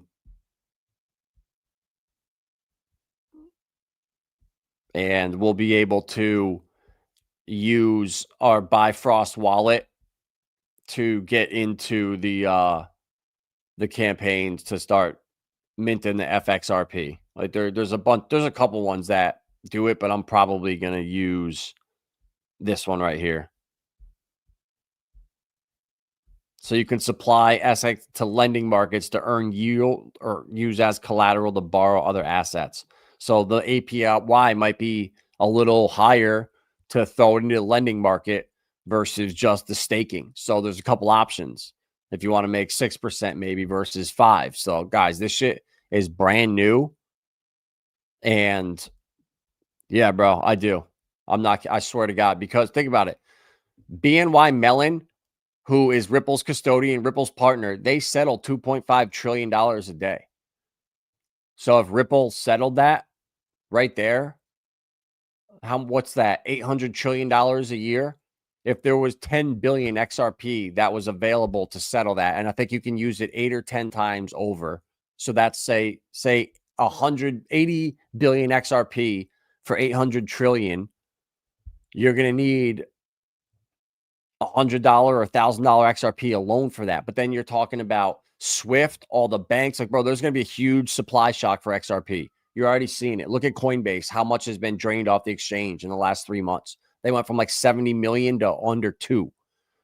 And we'll be able to use our Bifrost wallet to get into the campaigns to start minting the FXRP. Like there's a couple ones that do it, but I'm probably going to use this one right here. So you can supply assets to lending markets to earn yield or use as collateral to borrow other assets. So the APY might be a little higher to throw it into the lending market versus just the staking. So there's a couple options if you want to make 6% maybe versus 5%. So guys, this shit is brand new. And yeah, bro, I do. I swear to God, because think about it. BNY Mellon, who is Ripple's custodian, Ripple's partner, they settle $2.5 trillion a day. So if Ripple settled that right there, what's that? $800 trillion a year. If there was 10 billion XRP that was available to settle that, and I think you can use it 8 or 10 times over. So that's say 180 billion XRP for 800 trillion. You're going to need $100 or $1,000 XRP alone for that. But then you're talking about Swift, all the banks. Like, bro, there's going to be a huge supply shock for XRP. You're already seeing it. Look at Coinbase, how much has been drained off the exchange in the last 3 months. They went from like 70 million to under 2.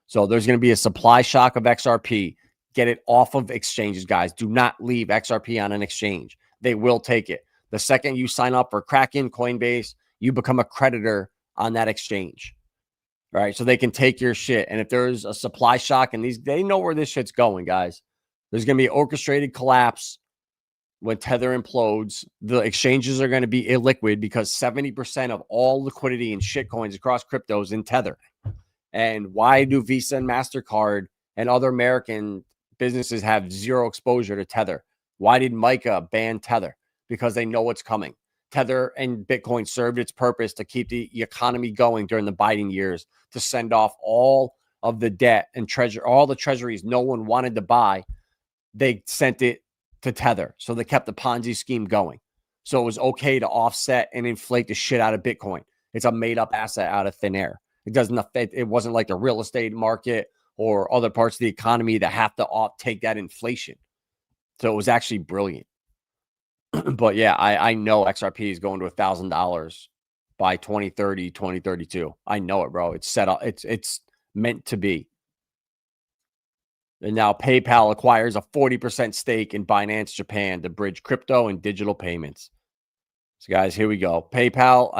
So there's going to be a supply shock of XRP. Get it off of exchanges, guys. Do not leave XRP on an exchange. They will take it. The second you sign up for Kraken, Coinbase, you become a creditor on that exchange. Right? So they can take your shit. And if there's a supply shock, and they know where this shit's going, guys. There's going to be orchestrated collapse when Tether implodes. The exchanges are going to be illiquid because 70% of all liquidity in shitcoins across cryptos in Tether. And why do Visa and MasterCard and other American businesses have zero exposure to Tether? Why did Micah ban Tether? Because they know what's coming. Tether and Bitcoin served its purpose to keep the economy going during the Biden years, to send off all of the debt and all the treasuries no one wanted to buy. They sent it to Tether. So they kept the Ponzi scheme going. So it was okay to offset and inflate the shit out of Bitcoin. It's a made up asset out of thin air. It wasn't like the real estate market or other parts of the economy that have to take that inflation. So it was actually brilliant. But yeah, I know XRP is going to $1,000 by 2030, 2032. I know it, bro. It's set up. It's meant to be. And now PayPal acquires a 40% stake in Binance Japan to bridge crypto and digital payments. So guys, here we go. PayPal.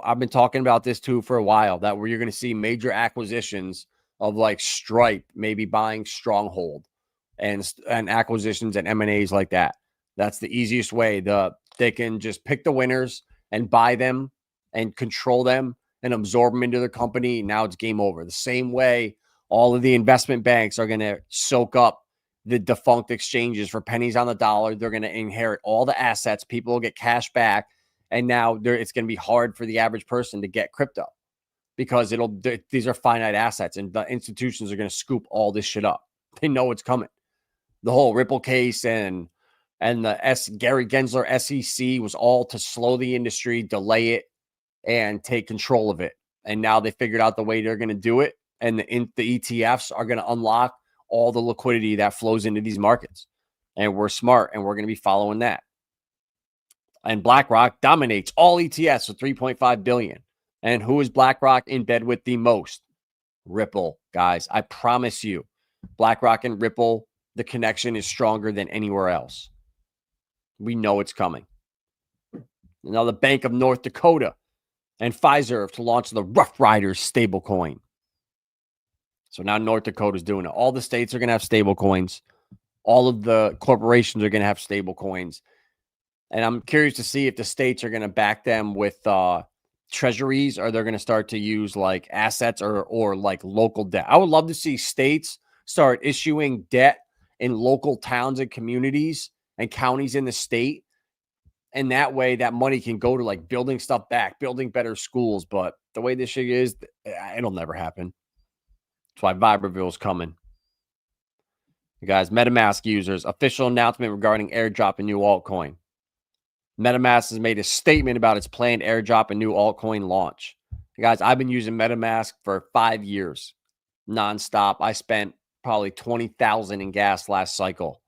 I've been talking about this too for a while, that where you're going to see major acquisitions of like Stripe, maybe buying Stronghold and acquisitions and M&As like that. That's the easiest way. They can just pick the winners and buy them and control them and absorb them into their company. Now it's game over. The same way all of the investment banks are going to soak up the defunct exchanges for pennies on the dollar. They're going to inherit all the assets. People will get cash back. And now it's going to be hard for the average person to get crypto because these are finite assets, and the institutions are going to scoop all this shit up. They know it's coming. The whole Ripple case and the Gary Gensler SEC was all to slow the industry, delay it, and take control of it. And now they figured out the way they're going to do it. And the ETFs are going to unlock all the liquidity that flows into these markets. And we're smart, and we're going to be following that. And BlackRock dominates all ETFs with $3.5 billion. And who is BlackRock in bed with the most? Ripple, guys. I promise you, BlackRock and Ripple, the connection is stronger than anywhere else. We know it's coming. Now the Bank of North Dakota and Pfizer to launch the Rough Riders stablecoin. So now North Dakota is doing it. All the states are going to have stablecoins. All of the corporations are going to have stablecoins. And I'm curious to see if the states are going to back them with treasuries, or they're going to start to use like assets or like local debt. I would love to see states start issuing debt in local towns and communities and counties in the state. And that way that money can go to like building stuff back, building better schools. But the way this shit is, it'll never happen. That's why Vibreville is coming. You guys, MetaMask users, official announcement regarding airdrop a new altcoin. MetaMask has made a statement about its planned airdrop a new altcoin launch. You guys, I've been using MetaMask for 5 years, nonstop. I spent probably $20,000 in gas last cycle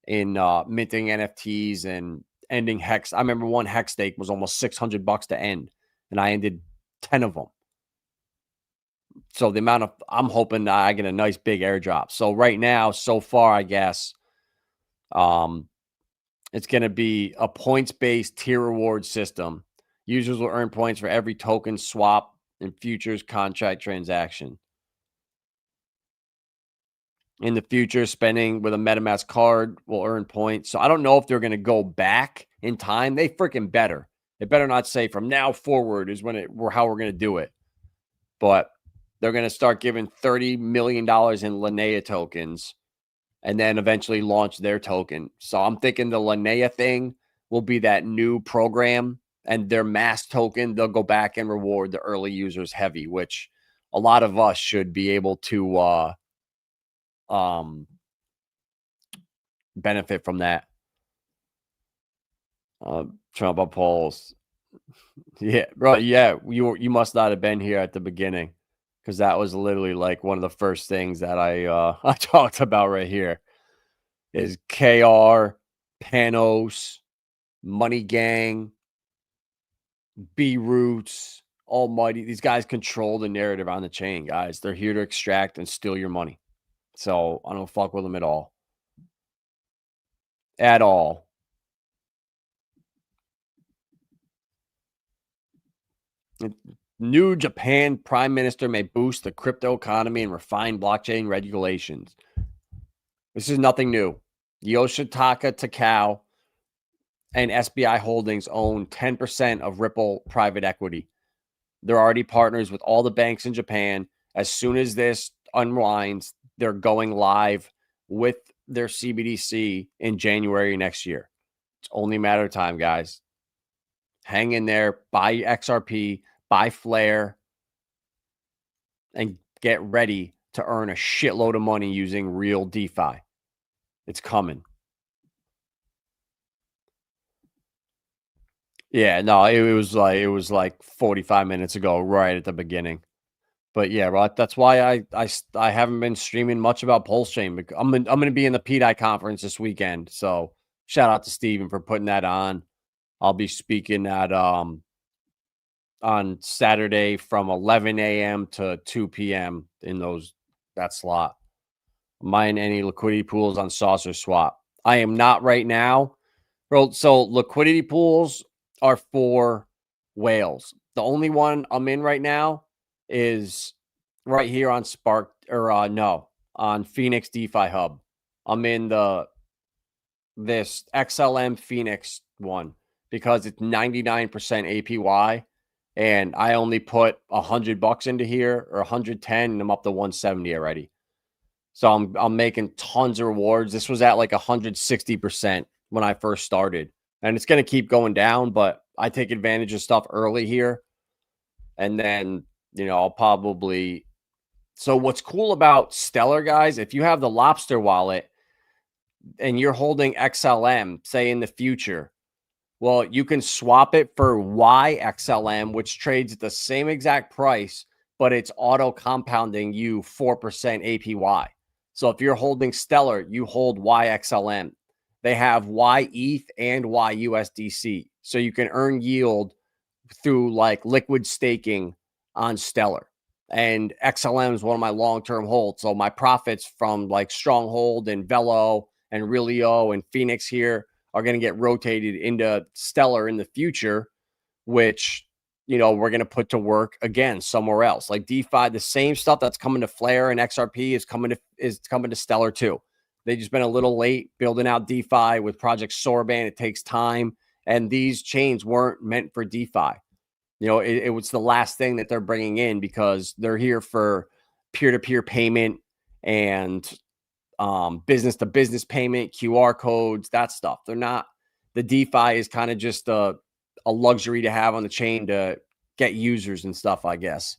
in minting NFTs and ending hex. I remember one hex stake was almost $600 to end, and I ended 10 of them. So the amount of, I'm hoping that I get a nice big airdrop. So right now, so far, I guess, it's going to be a points-based tier reward system. Users will earn points for every token swap and futures contract transaction. In the future, spending with a MetaMask card will earn points. So I don't know if they're going to go back in time. They freaking better. It better not say from now forward is when how we're going to do it. But they're going to start giving $30 million in Linnea tokens and then eventually launch their token. So I'm thinking the Linnea thing will be that new program, and their mass token, they'll go back and reward the early users heavy, which a lot of us should be able to benefit from that. Trump upholds. Yeah, bro. Yeah, you must not have been here at the beginning, because that was literally like one of the first things that I I talked about right here. Is KR, Panos, Money Gang, B Roots, Almighty. These guys control the narrative on the chain, guys. They're here to extract and steal your money. So I don't fuck with them at all. At all. New Japan Prime Minister may boost the crypto economy and refine blockchain regulations. This is nothing new. Yoshitaka Takao and SBI Holdings own 10% of Ripple private equity. They're already partners with all the banks in Japan. As soon as this unwinds, they're going live with their CBDC in January next year. It's only a matter of time, guys. Hang in there, buy XRP, buy Flare, and get ready to earn a shitload of money using real DeFi. It's coming. Yeah, no, it was like 45 minutes ago, right at the beginning. But yeah, right. That's why I haven't been streaming much about Pulse Chain. I'm going to be in the PDI conference this weekend. So shout out to Steven for putting that on. I'll be speaking at on Saturday from 11 a.m. to 2 p.m. in that slot. Mine any liquidity pools on Saucer Swap. I am not right now. Bro, so liquidity pools are for whales. The only one I'm in right now is right here on Spark on Phoenix DeFi Hub. I'm in this XLM Phoenix one because it's 99% APY, and I only put $100 into here or 110, and I'm up to 170 already. So I'm making tons of rewards. This was at like 160% when I first started, and it's going to keep going down, but I take advantage of stuff early here. And then, I'll probably, so what's cool about Stellar, guys, if you have the Lobster wallet and you're holding XLM, say in the future, well, you can swap it for YXLM, which trades at the same exact price, but it's auto compounding you 4% APY. So if you're holding Stellar, you hold YXLM. They have YETH and YUSDC. So you can earn yield through like liquid staking on Stellar. And XLM is one of my long-term holds. So my profits from like Stronghold and Velo and Relio and Phoenix here are going to get rotated into Stellar in the future, which, we're going to put to work again somewhere else. Like DeFi, the same stuff that's coming to Flare and XRP is coming to Stellar too. They've just been a little late building out DeFi with Project Sorban. It takes time. And these chains weren't meant for DeFi. It was the last thing that they're bringing in because they're here for peer-to-peer payment and business-to-business payment, QR codes, that stuff. They're not, the DeFi is kind of just a luxury to have on the chain to get users and stuff, I guess.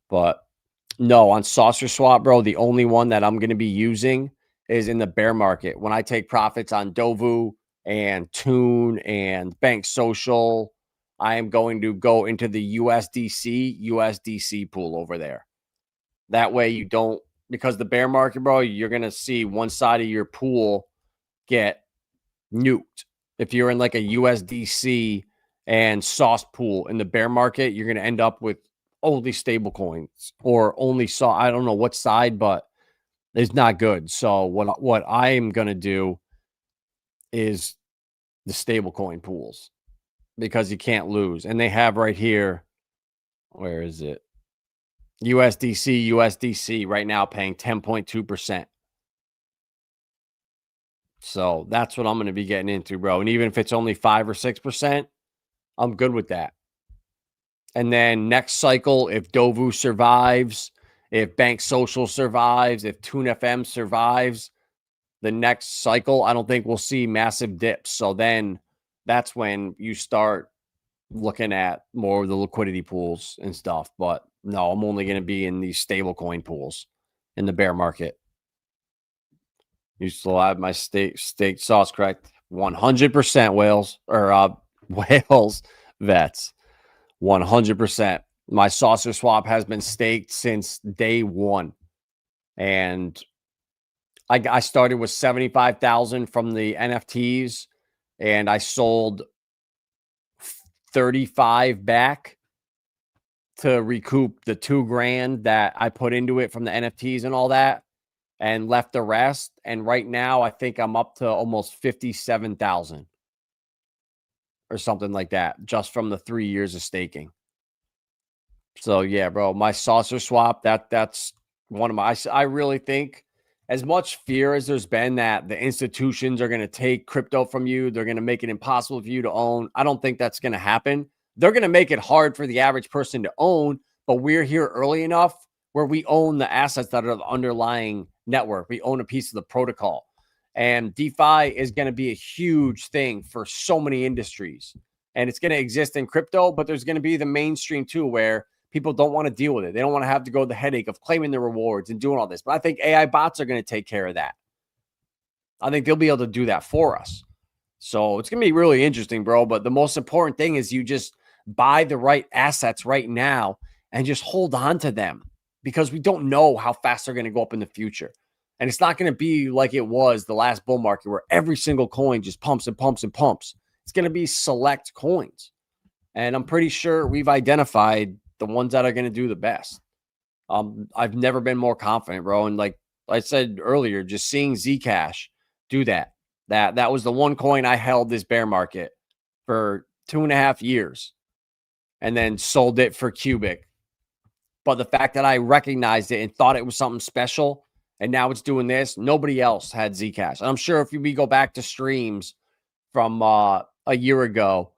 But no, on Saucer Swap, bro, the only one that I'm going to be using is in the bear market. When I take profits on Dovu and Tune and Bank Social, I am going to go into the USDC pool over there. That way you don't, because the bear market, bro, you're going to see one side of your pool get nuked. if you're in like a USDC and sauce pool in the bear market, you're going to end up with only stable coins or only I don't know what side, but it's not good. So what I am going to do is the stable coin pools because you can't lose. And they have right here, where is it? USDC right now paying 10.2%. So that's what I'm going to be getting into, bro. And even if it's only 5 or 6%, I'm good with that. And then next cycle, if Dovu survives, if Bank Social survives, if Tune FM survives, the next cycle, I don't think we'll see massive dips. So then that's when you start looking at more of the liquidity pools and stuff. But no, I'm only going to be in these stable coin pools in the bear market. You still have my state sauce correct. 100% whales or whales vets. 100%. My saucer swap has been staked since day one. And I started with 75,000 from the NFTs and I sold 35 back to recoup the $2,000 that I put into it from the NFTs and all that and left the rest. And right now I think I'm up to almost 57,000 or something like that just from the 3 years of staking. So yeah, bro, my saucer swap, that's one of my, I really think as much fear as there's been that the institutions are going to take crypto from you, they're going to make it impossible for you to own. I don't think that's going to happen. They're going to make it hard for the average person to own, but we're here early enough where we own the assets that are the underlying network. We own a piece of the protocol. And DeFi is going to be a huge thing for so many industries. And it's going to exist in crypto, but there's going to be the mainstream too, where people don't want to deal with it. They don't want to have to go the headache of claiming the rewards and doing all this. But I think AI bots are going to take care of that. I think they'll be able to do that for us. So it's going to be really interesting, bro. But the most important thing is you just buy the right assets right now and just hold on to them because we don't know how fast they're going to go up in the future. And it's not going to be like it was the last bull market where every single coin just pumps and pumps and pumps. It's going to be select coins. And I'm pretty sure we've identified the ones that are going to do the best. I've never been more confident, bro. And like I said earlier, just seeing Zcash do that. That was the one coin I held this bear market for 2.5 years and then sold it for QUBIC. But the fact that I recognized it and thought it was something special and now it's doing this, nobody else had Zcash. And I'm sure if we go back to streams from a year ago,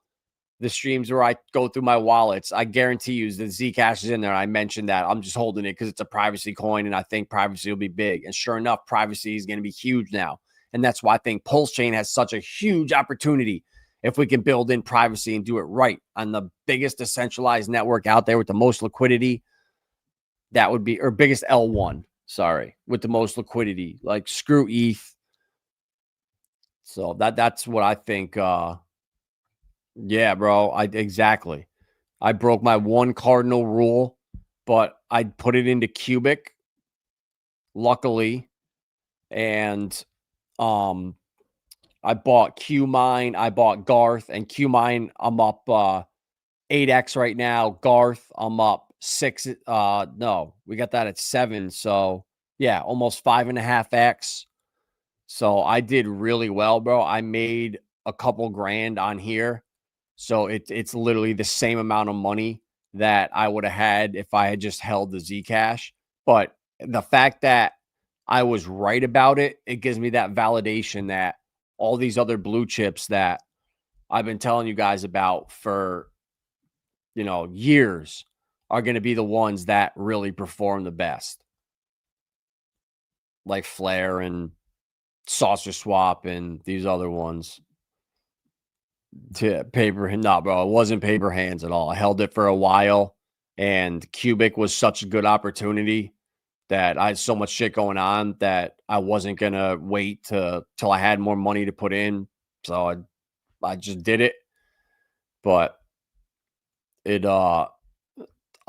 the streams where I go through my wallets, I guarantee you the Zcash is in there. I mentioned that I'm just holding it because it's a privacy coin and I think privacy will be big. And sure enough, privacy is going to be huge now. And that's why I think Pulse Chain has such a huge opportunity if we can build in privacy and do it right on the biggest decentralized network out there with the most liquidity. That would be, or biggest L1, sorry, with the most liquidity, like screw ETH. So that's what I think. Yeah, bro. Exactly. I broke my one cardinal rule, but I put it into QUBIC, luckily. And I bought QMine, I bought Garth, and QMine, I'm up 8x right now. Garth, I'm up 6. No, we got that at 7. So yeah, almost 5.5x. So I did really well, bro. I made a couple grand on here. So it's literally the same amount of money that I would have had if I had just held the Zcash. But the fact that I was right about it, it gives me that validation that all these other blue chips that I've been telling you guys about for, years are going to be the ones that really perform the best. Like Flare and Saucer Swap and these other ones. To paper, no, bro, it wasn't paper hands at all. I held it for a while, and QUBIC was such a good opportunity that I had so much shit going on that I wasn't gonna wait till I had more money to put in. So I just did it, but I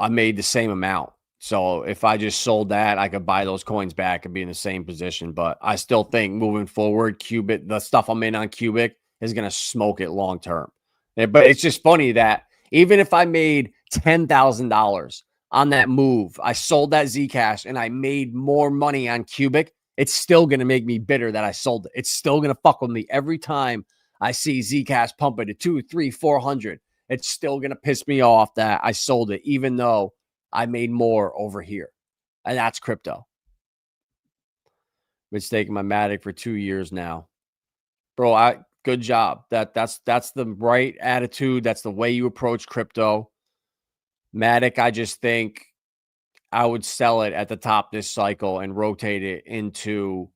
made the same amount. So if I just sold that, I could buy those coins back and be in the same position. But I still think moving forward, QUBIC, the stuff I'm in on QUBIC is going to smoke it long term. But it's just funny that even if I made $10,000 on that move, I sold that Zcash and I made more money on QUBIC, it's still going to make me bitter that I sold it. It's still going to fuck with me every time I see Zcash pumping to 2, 3, 400. It's still going to piss me off that I sold it, even though I made more over here. And that's crypto. Been staking my Matic for 2 years now. Bro, good job. That's the right attitude. That's the way you approach crypto. Matic, I just think I would sell it at the top this cycle and rotate it into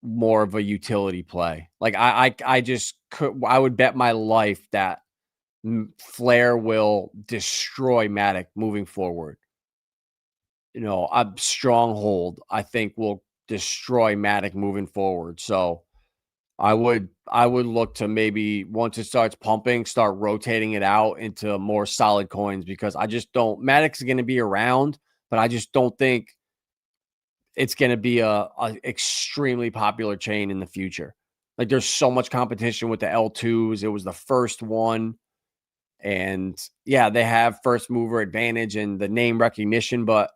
more of a utility play. Like I just could, I would bet my life that Flare will destroy Matic moving forward. You know, a stronghold, I think, will destroy Matic moving forward. So I would look to maybe once it starts pumping, start rotating it out into more solid coins, because I just don't, Matic's going to be around, but I just don't think it's going to be a extremely popular chain in the future. Like, there's so much competition with the L2s. It was the first one. And yeah, they have first mover advantage and the name recognition, but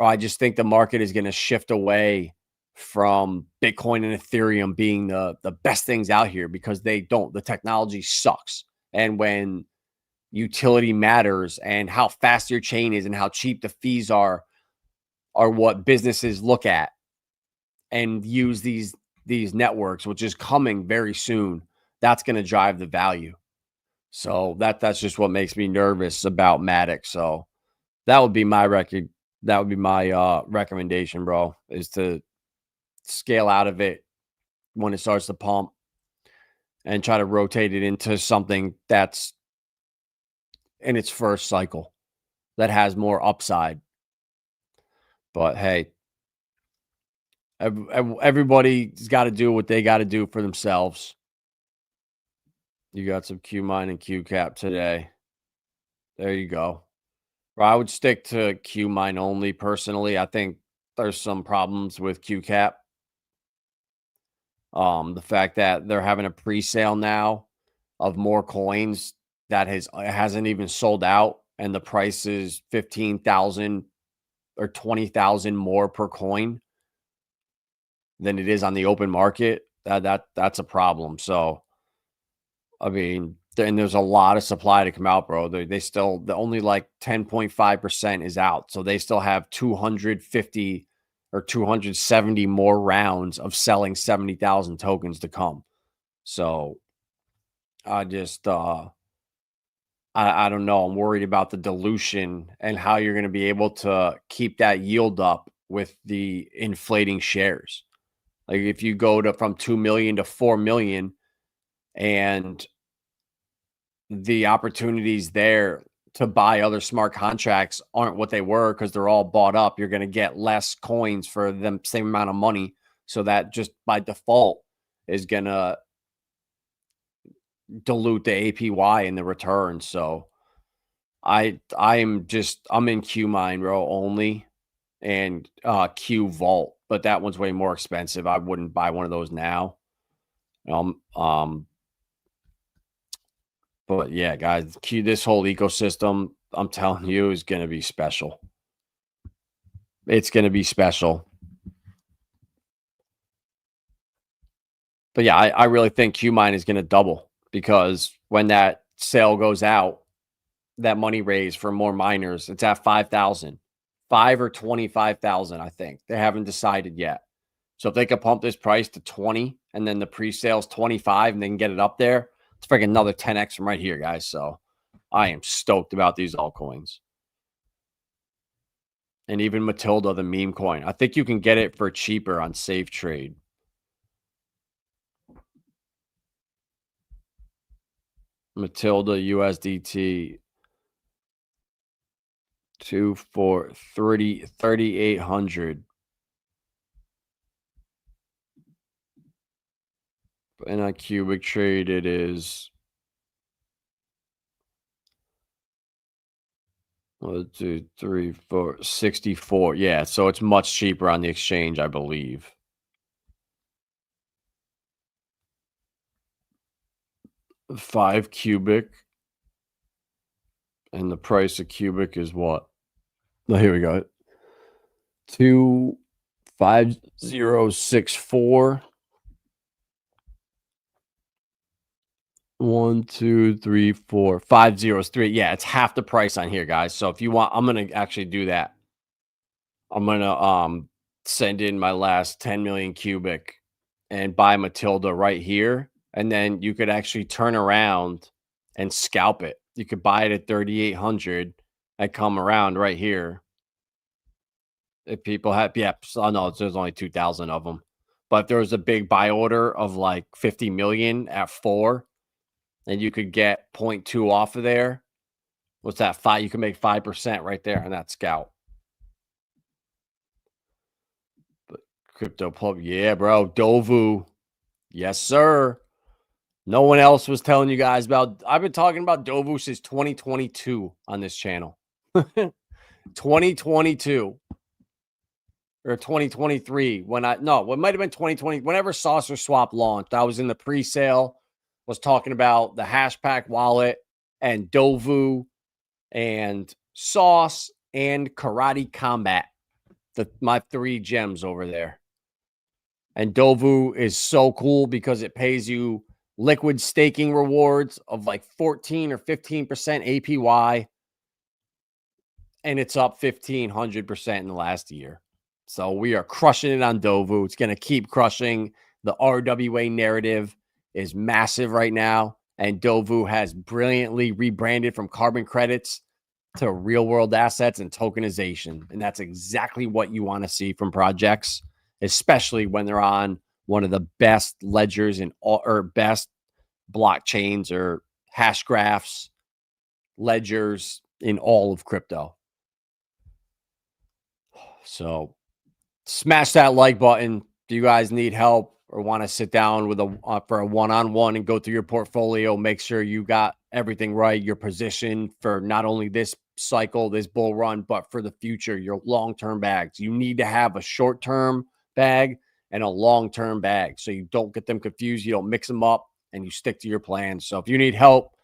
I just think the market is going to shift away from Bitcoin and Ethereum being the best things out here, because they don't. The technology sucks. And when utility matters and how fast your chain is and how cheap the fees are what businesses look at and use these networks, which is coming very soon, that's going to drive the value. So that's just what makes me nervous about Matic. So that would be my record. That would be my recommendation, bro, is to scale out of it when it starts to pump and try to rotate it into something that's in its first cycle that has more upside. But hey, everybody's got to do what they got to do for themselves. You got some QMine and QCap today. There you go. I would stick to QMine only personally. I think there's some problems with QCap. The fact that they're having a pre-sale now of more coins that hasn't even sold out, and the price is 15,000 or 20,000 more per coin than it is on the open market. That's a problem. So, I mean, and there's a lot of supply to come out, bro. They still, the only like 10.5% is out. So they still have 250 or 270 more rounds of selling 70,000 tokens to come. So I just, I don't know. I'm worried about the dilution and how you're going to be able to keep that yield up with the inflating shares. Like, if you go from 2 million to 4 million, and the opportunities there to buy other smart contracts aren't what they were because they're all bought up, you're going to get less coins for the same amount of money. So that just by default is going to dilute the APY and the return. So I'm in QMine, bro, only, and Q Vault, but that one's way more expensive. I wouldn't buy one of those now. But yeah, guys, this whole ecosystem, I'm telling you, is going to be special. It's going to be special. But yeah, I really think QMine is going to double, because when that sale goes out, that money raised for more miners, it's at 5,000, 5 or 25,000. I think they haven't decided yet. So if they could pump this price to 20, and then the pre-sale's 25, and they can get it up there, it's freaking another 10x from right here, guys. So I am stoked about these altcoins. And even Matilda, the meme coin, I think you can get it for cheaper on Safe Trade. Matilda USDT 3,800. And on QUBIC Trade, it is 1, 2, 3, 4, 64. Yeah, so it's much cheaper on the exchange, I believe. 5 cubic. And the price of cubic is what? Oh, here we go. 25064. 1, 2, 3, 4, 503. Yeah, it's half the price on here, guys. So if you want, I'm gonna actually do that. I'm gonna send in my last 10 million cubic and buy Matilda right here, and then you could actually turn around and scalp it. You could buy it at 3,800 and come around right here. If people have, yeah, so no, there's only 2,000 of them. But if there was a big buy order of like 50 million at 4, and you could get 0.2 off of there. What's that? 5? You can make 5% right there on that scalp. But crypto pub, yeah, bro. Dovu, yes, sir. No one else was telling you guys about. I've been talking about Dovu since 2022 on this channel. 2022 or 2023 when it might have been 2020. Whenever Saucer Swap launched, I was in the pre-sale. Was talking about the Hashpack wallet and Dovu and Sauce and Karate Combat, my 3 gems over there. And Dovu is so cool because it pays you liquid staking rewards of like 14 or 15% APY, and it's up 1,500% in the last year. So we are crushing it on Dovu. It's going to keep crushing. The RWA narrative is massive right now, and Dovu has brilliantly rebranded from carbon credits to real world assets and tokenization. And that's exactly what you want to see from projects, especially when they're on one of the best ledgers in all, or best blockchains or hash graphs, ledgers in all of crypto. So smash that like button. Do you guys need help or want to sit down with for a one-on-one and go through your portfolio? Make sure you got everything right, your position for not only this cycle, this bull run, but for the future, your long-term bags. You need to have a short-term bag and a long-term bag so you don't get them confused, you don't mix them up, and you stick to your plan. So if you need help,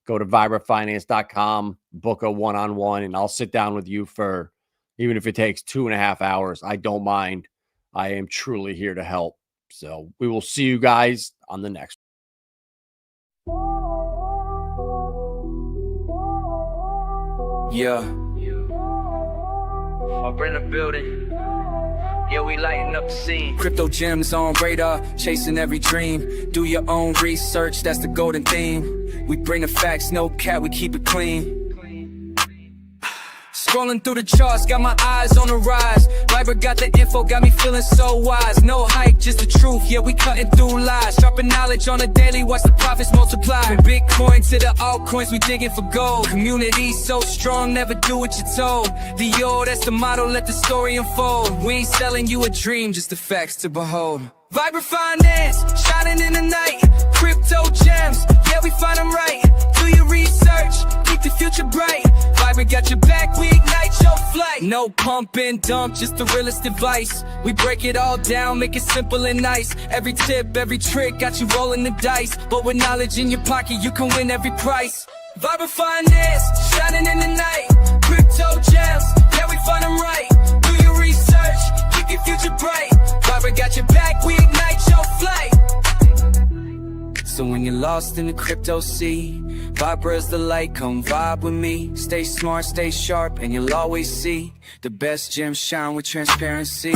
go to vibrafinance.com, book a one-on-one, and I'll sit down with you for, even if it takes 2.5 hours, I don't mind. I am truly here to help. So we will see you guys on the next one. Yeah. Up in the building. Yeah, we lighting up the scene. Crypto gems on radar, chasing every dream. Do your own research, that's the golden theme. We bring the facts, no cap, we keep it clean. Scrolling through the charts, got my eyes on the rise. Viber got the info, got me feeling so wise. No hype, just the truth, yeah, we cutting through lies. Sharpen knowledge on the daily, watch the profits multiply. From Bitcoin to the altcoins, we digging for gold. Community so strong, never do what you're told. That's the motto, let the story unfold. We ain't selling you a dream, just the facts to behold. Viber Finance, shining in the night. Crypto gems, yeah, we find them right. Do your research, keep the future bright. Viber got your back, we ignite your flight. No pump and dump, just the realest advice. We break it all down, make it simple and nice. Every tip, every trick, got you rolling the dice. But with knowledge in your pocket, you can win every price. Viber Finance, shining in the night. Crypto gems, yeah, we find them right. Do your research, keep your future bright. Viber got your back, we ignite your flight. So when you're lost in the crypto sea, Vibra's the light, come vibe with me. Stay smart, stay sharp, and you'll always see the best gems shine with transparency.